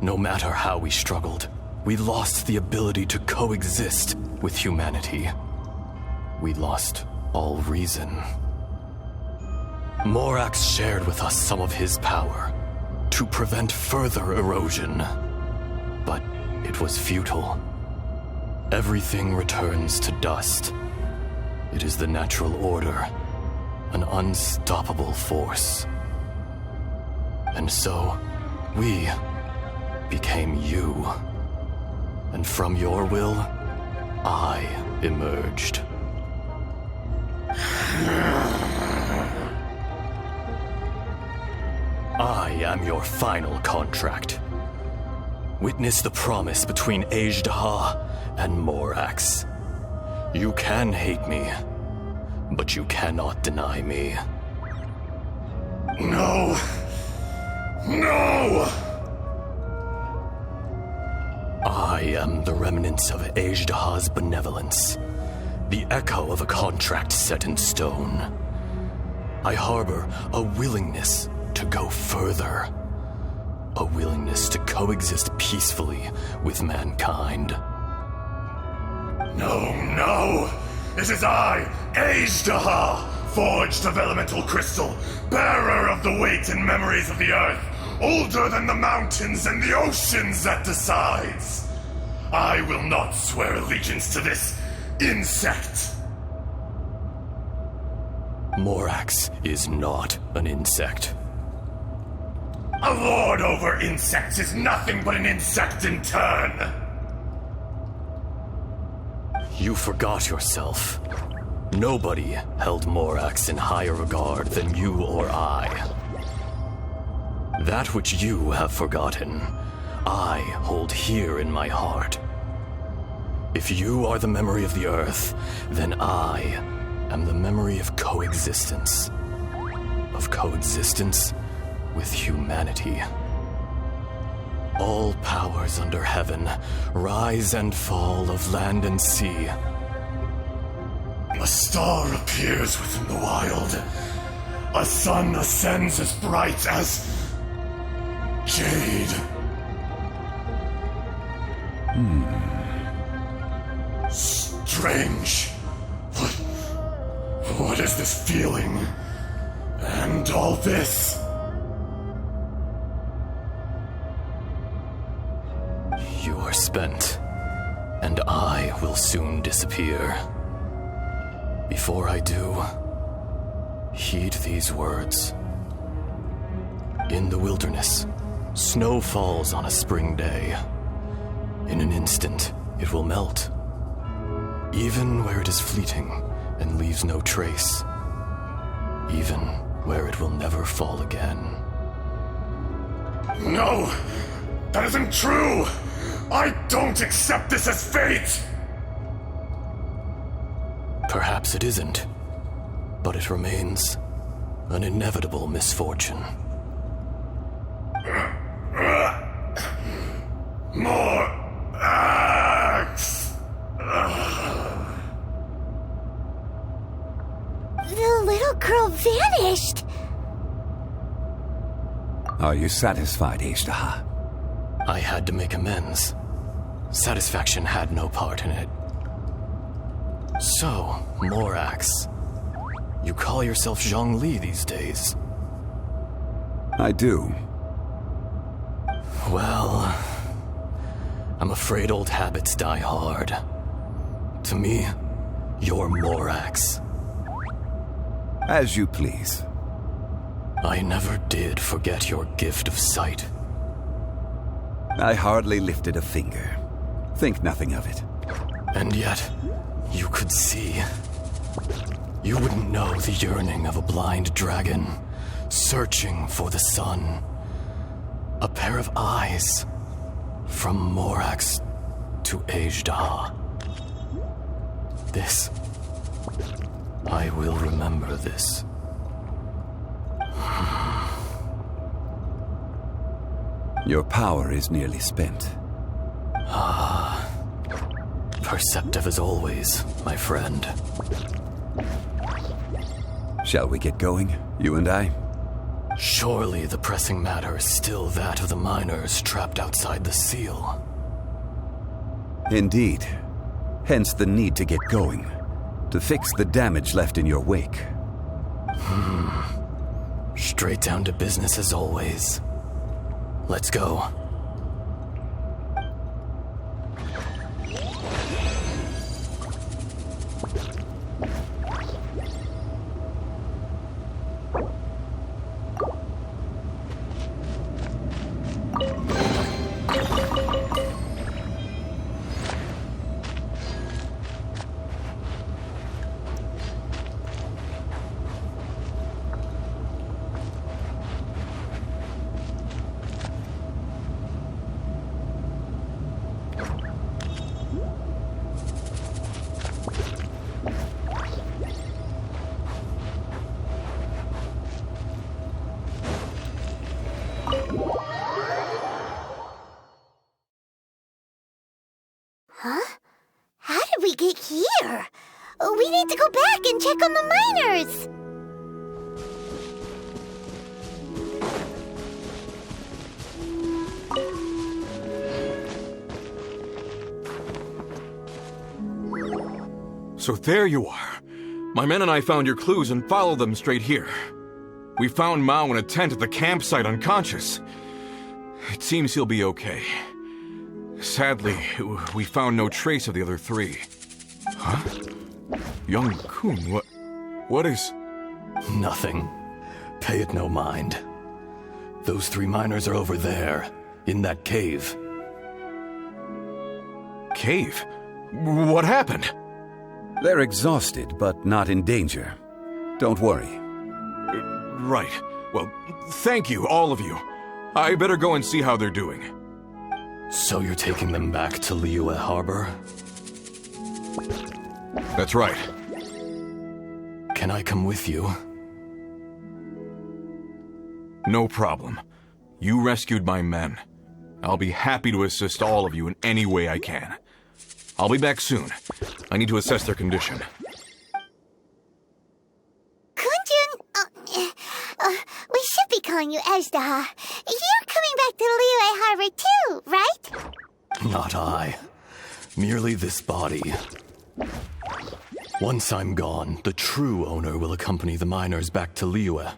No matter how we struggled, we lost the ability to coexist with humanity. We lost all reason. Morax shared with us some of his power to prevent further erosion, but it was futile. Everything returns to dust. It is the natural order, an unstoppable force. And so, we became you. And from your will, I emerged. I am your final contract. Witness the promise between Ajdaha and Morax. You can hate me, but you cannot deny me. No! No! I am the remnants of Ajdaha's benevolence, the echo of a contract set in stone. I harbor a willingness to go further, a willingness to coexist peacefully with mankind. No, no! It is I, Ajdaha, forged of elemental crystal, bearer of the weight and memories of the earth, older than the mountains and the oceans that decides. I will not swear allegiance to this insect. Morax is not an insect. A lord over insects is nothing but an insect in turn. You forgot yourself. Nobody held Morax in higher regard than you or I. That which you have forgotten, I hold here in my heart. If you are the memory of the earth, then I am the memory of coexistence. Of coexistence with humanity. All powers under heaven, rise and fall of land and sea. A star appears within the wild. A sun ascends as bright as jade. Strange. What is this feeling? And all this? You are spent, and I will soon disappear. Before I do, heed these words. In the wilderness, snow falls on a spring day. In an instant, it will melt. Even where it is fleeting and leaves no trace. Even where it will never fall again. No! That isn't true! I don't accept this as fate! Perhaps it isn't, but it remains an inevitable misfortune. More axe! The little girl vanished! Are you satisfied, Ajdaha? I had to make amends. Satisfaction had no part in it. So, Morax, you call yourself Zhongli these days. I do. Well, I'm afraid old habits die hard. To me, you're Morax. As you please. I never did forget your gift of sight. I hardly lifted a finger. Think nothing of it. And yet, you could see. You wouldn't know the yearning of a blind dragon, searching for the sun. A pair of eyes, from Morax to Ajdah. This, I will remember this. Your power is nearly spent. Perceptive as always, my friend. Shall we get going, you and I? Surely the pressing matter is still that of the miners trapped outside the seal. Indeed. Hence the need to get going. To fix the damage left in your wake. Straight down to business as always. Let's go. Huh? How did we get here? We need to go back and check on the miners! So there you are. My men and I found your clues and followed them straight here. We found Mao in a tent at the campsite unconscious. It seems he'll be okay. Sadly, we found no trace of the other three. Huh? Young Kun, what is... Nothing. Pay it no mind. Those three miners are over there, in that cave. Cave? What happened? They're exhausted, but not in danger. Don't worry. Right. Well, thank you, all of you. I better go and see how they're doing. So you're taking them back to Liyue Harbor? That's right. Can I come with you? No problem. You rescued my men. I'll be happy to assist all of you in any way I can. I'll be back soon. I need to assess their condition. Kunjun, we should be calling you Ajdah. You're coming back to Liyue Harbor too, right? Not I. Merely this body. Once I'm gone, the true owner will accompany the miners back to Liyue.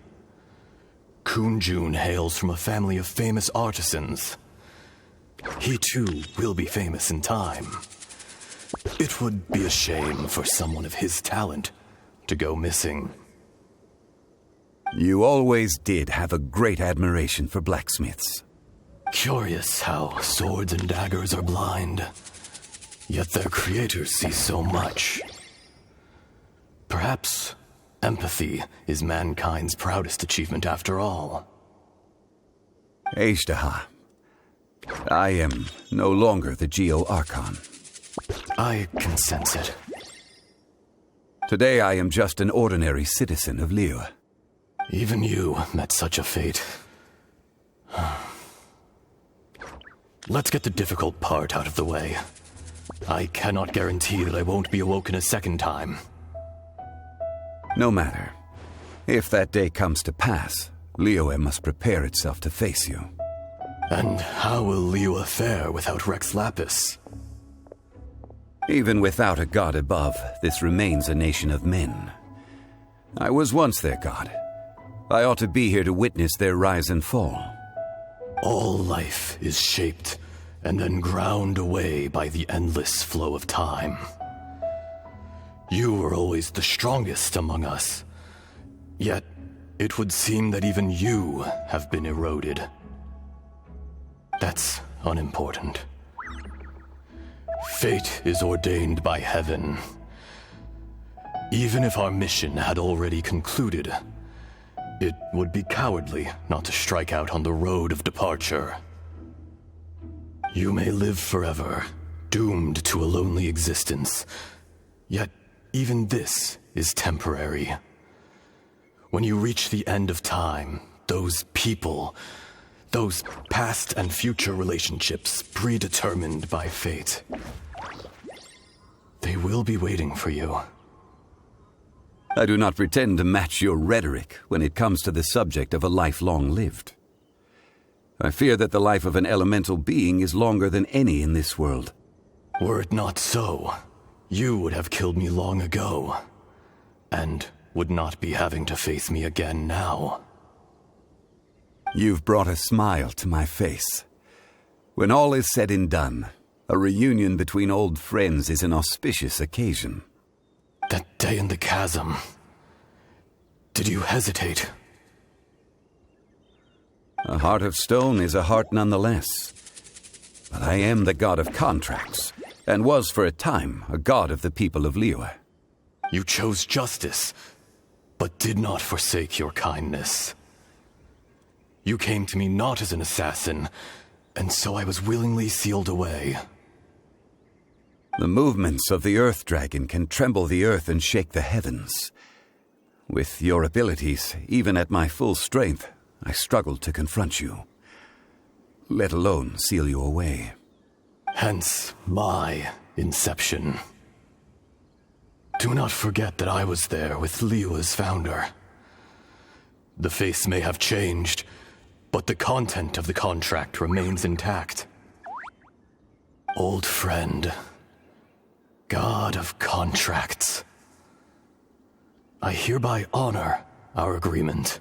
Kunjun hails from a family of famous artisans. He too will be famous in time. It would be a shame for someone of his talent to go missing. You always did have a great admiration for blacksmiths. Curious how swords and daggers are blind, yet their creators see so much. Perhaps empathy is mankind's proudest achievement after all. Ajdah, I am no longer the Geo-Archon. I can sense it. Today I am just an ordinary citizen of Liyue. Even you met such a fate. Let's get the difficult part out of the way. I cannot guarantee that I won't be awoken a second time. No matter. If that day comes to pass, Liyue must prepare itself to face you. And how will Liyue fare without Rex Lapis? Even without a god above, this remains a nation of men. I was once their god, I ought to be here to witness their rise and fall. All life is shaped and then ground away by the endless flow of time. You were always the strongest among us, yet it would seem that even you have been eroded. That's unimportant. Fate is ordained by heaven. Even if our mission had already concluded, it would be cowardly not to strike out on the road of departure. You may live forever, doomed to a lonely existence, yet even this is temporary. When you reach the end of time, those people, those past and future relationships predetermined by fate, they will be waiting for you. I do not pretend to match your rhetoric when it comes to the subject of a life long lived. I fear that the life of an elemental being is longer than any in this world. Were it not so, you would have killed me long ago, and would not be having to face me again now. You've brought a smile to my face. When all is said and done, a reunion between old friends is an auspicious occasion. That day in the chasm, did you hesitate? A heart of stone is a heart nonetheless. But I am the god of contracts, and was for a time a god of the people of Liyue. You chose justice, but did not forsake your kindness. You came to me not as an assassin, and so I was willingly sealed away. The movements of the Earth Dragon can tremble the earth and shake the heavens. With your abilities, even at my full strength, I struggled to confront you, let alone seal you away. Hence my inception. Do not forget that I was there with Liyue's founder. The face may have changed, but the content of the contract remains intact. Old friend, god of contracts, I hereby honor our agreement.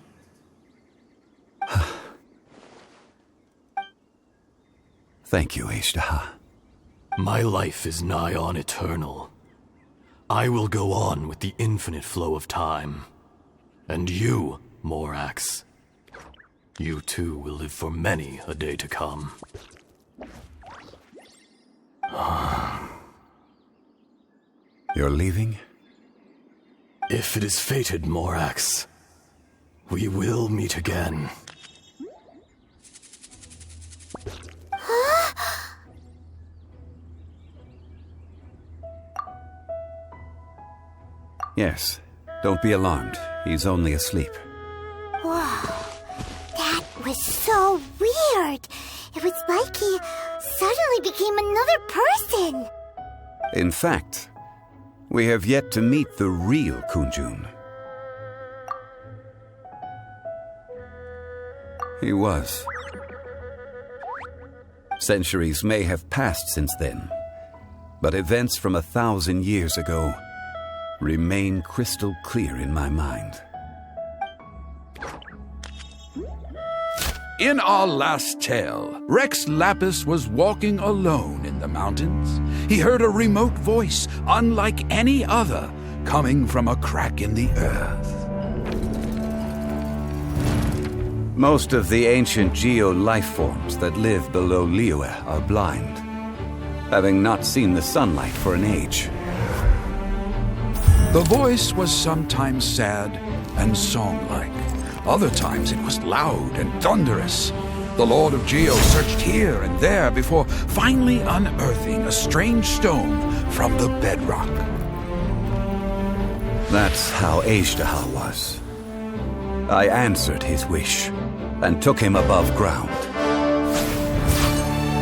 Thank you, Ishtaha. My life is nigh on eternal. I will go on with the infinite flow of time. And you, Morax, you too will live for many a day to come. You're leaving? If it is fated, Morax, we will meet again. Yes. Don't be alarmed. He's only asleep. Whoa. That was so weird. It was like he suddenly became another person. In fact, we have yet to meet the real Kunjun. He was. Centuries may have passed since then, but events from 1,000 years ago remain crystal clear in my mind. In our last tale, Rex Lapis was walking alone in the mountains. He heard a remote voice, unlike any other, coming from a crack in the earth. Most of the ancient geo-life forms that live below Liyue are blind, having not seen the sunlight for an age. The voice was sometimes sad and song-like. Other times it was loud and thunderous. The Lord of Geo searched here and there before finally unearthing a strange stone from the bedrock. That's how Ishtaha was. I answered his wish and took him above ground.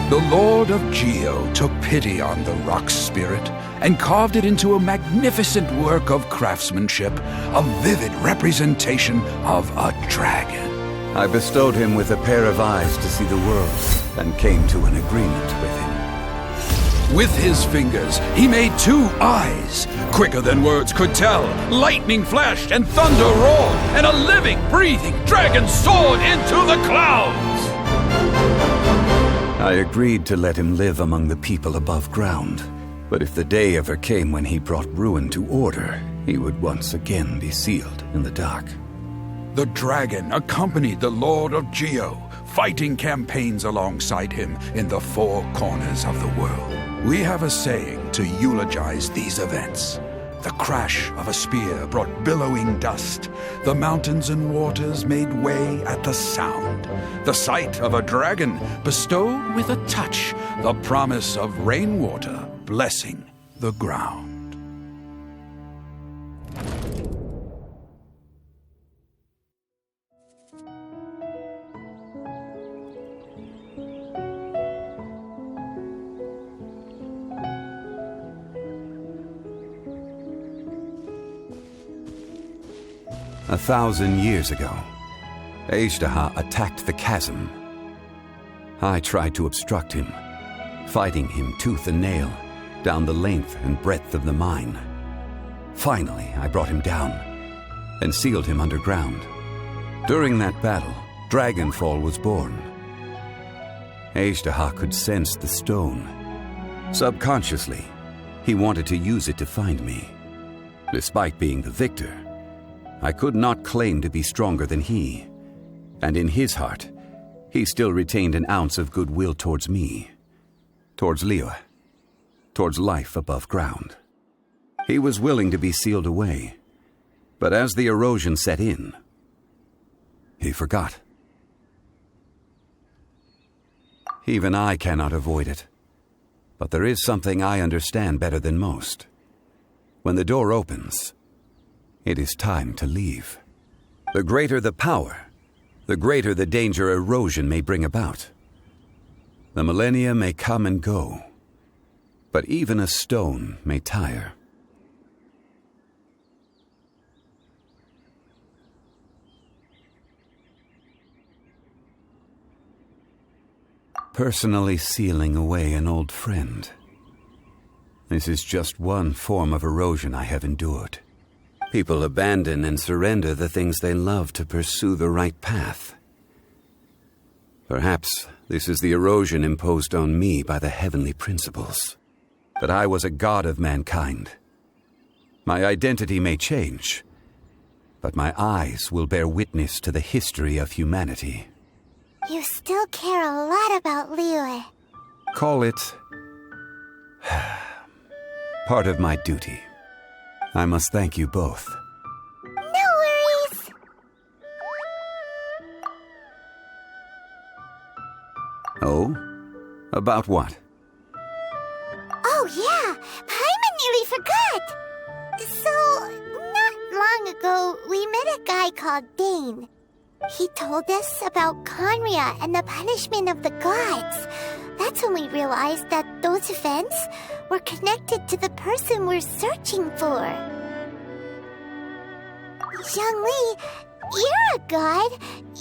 The Lord of Geo took pity on the rock spirit and carved it into a magnificent work of craftsmanship, a vivid representation of a dragon. I bestowed him with a pair of eyes to see the world and came to an agreement with him. With his fingers, he made 2 eyes, quicker than words could tell. Lightning flashed and thunder roared, and a living, breathing dragon soared into the clouds. I agreed to let him live among the people above ground. But if the day ever came when he brought ruin to order, he would once again be sealed in the dark. The dragon accompanied the Lord of Geo, fighting campaigns alongside him in the 4 corners of the world. We have a saying to eulogize these events. The crash of a spear brought billowing dust. The mountains and waters made way at the sound. The sight of a dragon bestowed with a touch the promise of rainwater blessing the ground. A 1,000 years ago, Ejdaha attacked the chasm. I tried to obstruct him, fighting him tooth and nail down the length and breadth of the mine. Finally, I brought him down and sealed him underground. During that battle, Dragonfall was born. Ejdaha could sense the stone. Subconsciously, he wanted to use it to find me. Despite being the victor, I could not claim to be stronger than he, and in his heart, he still retained an ounce of goodwill towards me, towards Liyue, towards life above ground. He was willing to be sealed away, but as the erosion set in, he forgot. Even I cannot avoid it, but there is something I understand better than most. When the door opens, it is time to leave. The greater the power, the greater the danger erosion may bring about. The millennia may come and go, but even a stone may tire. Personally sealing away an old friend. This is just one form of erosion I have endured. People abandon and surrender the things they love to pursue the right path. Perhaps this is the erosion imposed on me by the heavenly principles. That I was a god of mankind. My identity may change, but my eyes will bear witness to the history of humanity. You still care a lot about Liyue. Call it part of my duty. I must thank you both. No worries! Oh? About what? Oh yeah, Paimon nearly forgot! So, not long ago, we met a guy called Dane. He told us about Conria and the punishment of the gods. That's when we realized that those events were connected to the person we're searching for. Zhongli, you're a god.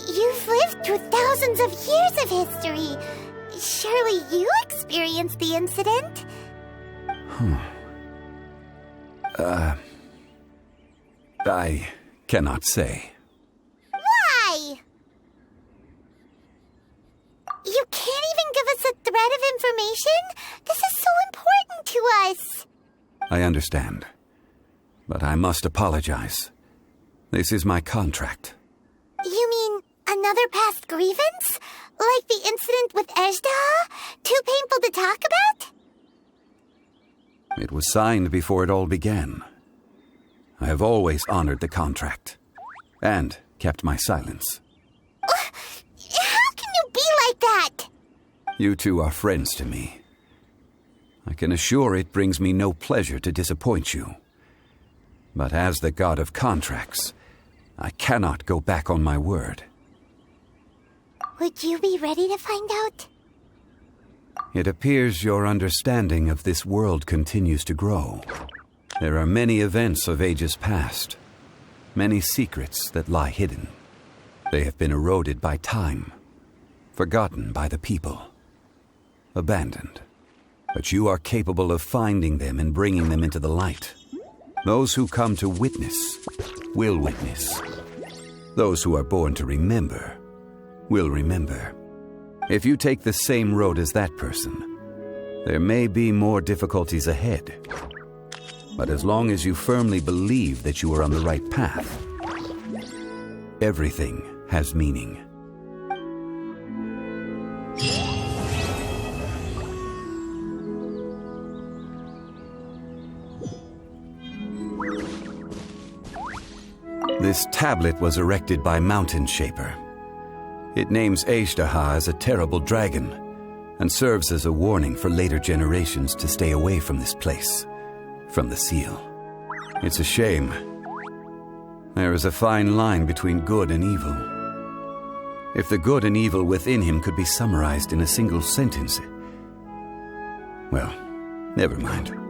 You've lived through thousands of years of history. Surely you experienced the incident? I cannot say. Why? You can't even give us a thread of information? This is so important to us. I understand. But I must apologize. This is my contract. You mean another past grievance? Like the incident with Ejdaha? Too painful to talk about? It was signed before it all began. I have always honored the contract. And kept my silence. How can you be like that? You two are friends to me. I can assure it brings me no pleasure to disappoint you. But as the god of contracts, I cannot go back on my word. Would you be ready to find out? It appears your understanding of this world continues to grow. There are many events of ages past, many secrets that lie hidden. They have been eroded by time, forgotten by the people, abandoned. but you are capable of finding them and bringing them into the light. Those who come to witness will witness. Those who are born to remember will remember. If you take the same road as that person, there may be more difficulties ahead. But as long as you firmly believe that you are on the right path, everything has meaning. This tablet was erected by Mountain Shaper. It names Ashtaha as a terrible dragon and serves as a warning for later generations to stay away from this place, from the seal. It's a shame. There is a fine line between good and evil. If the good and evil within him could be summarized in a single sentence, well, never mind.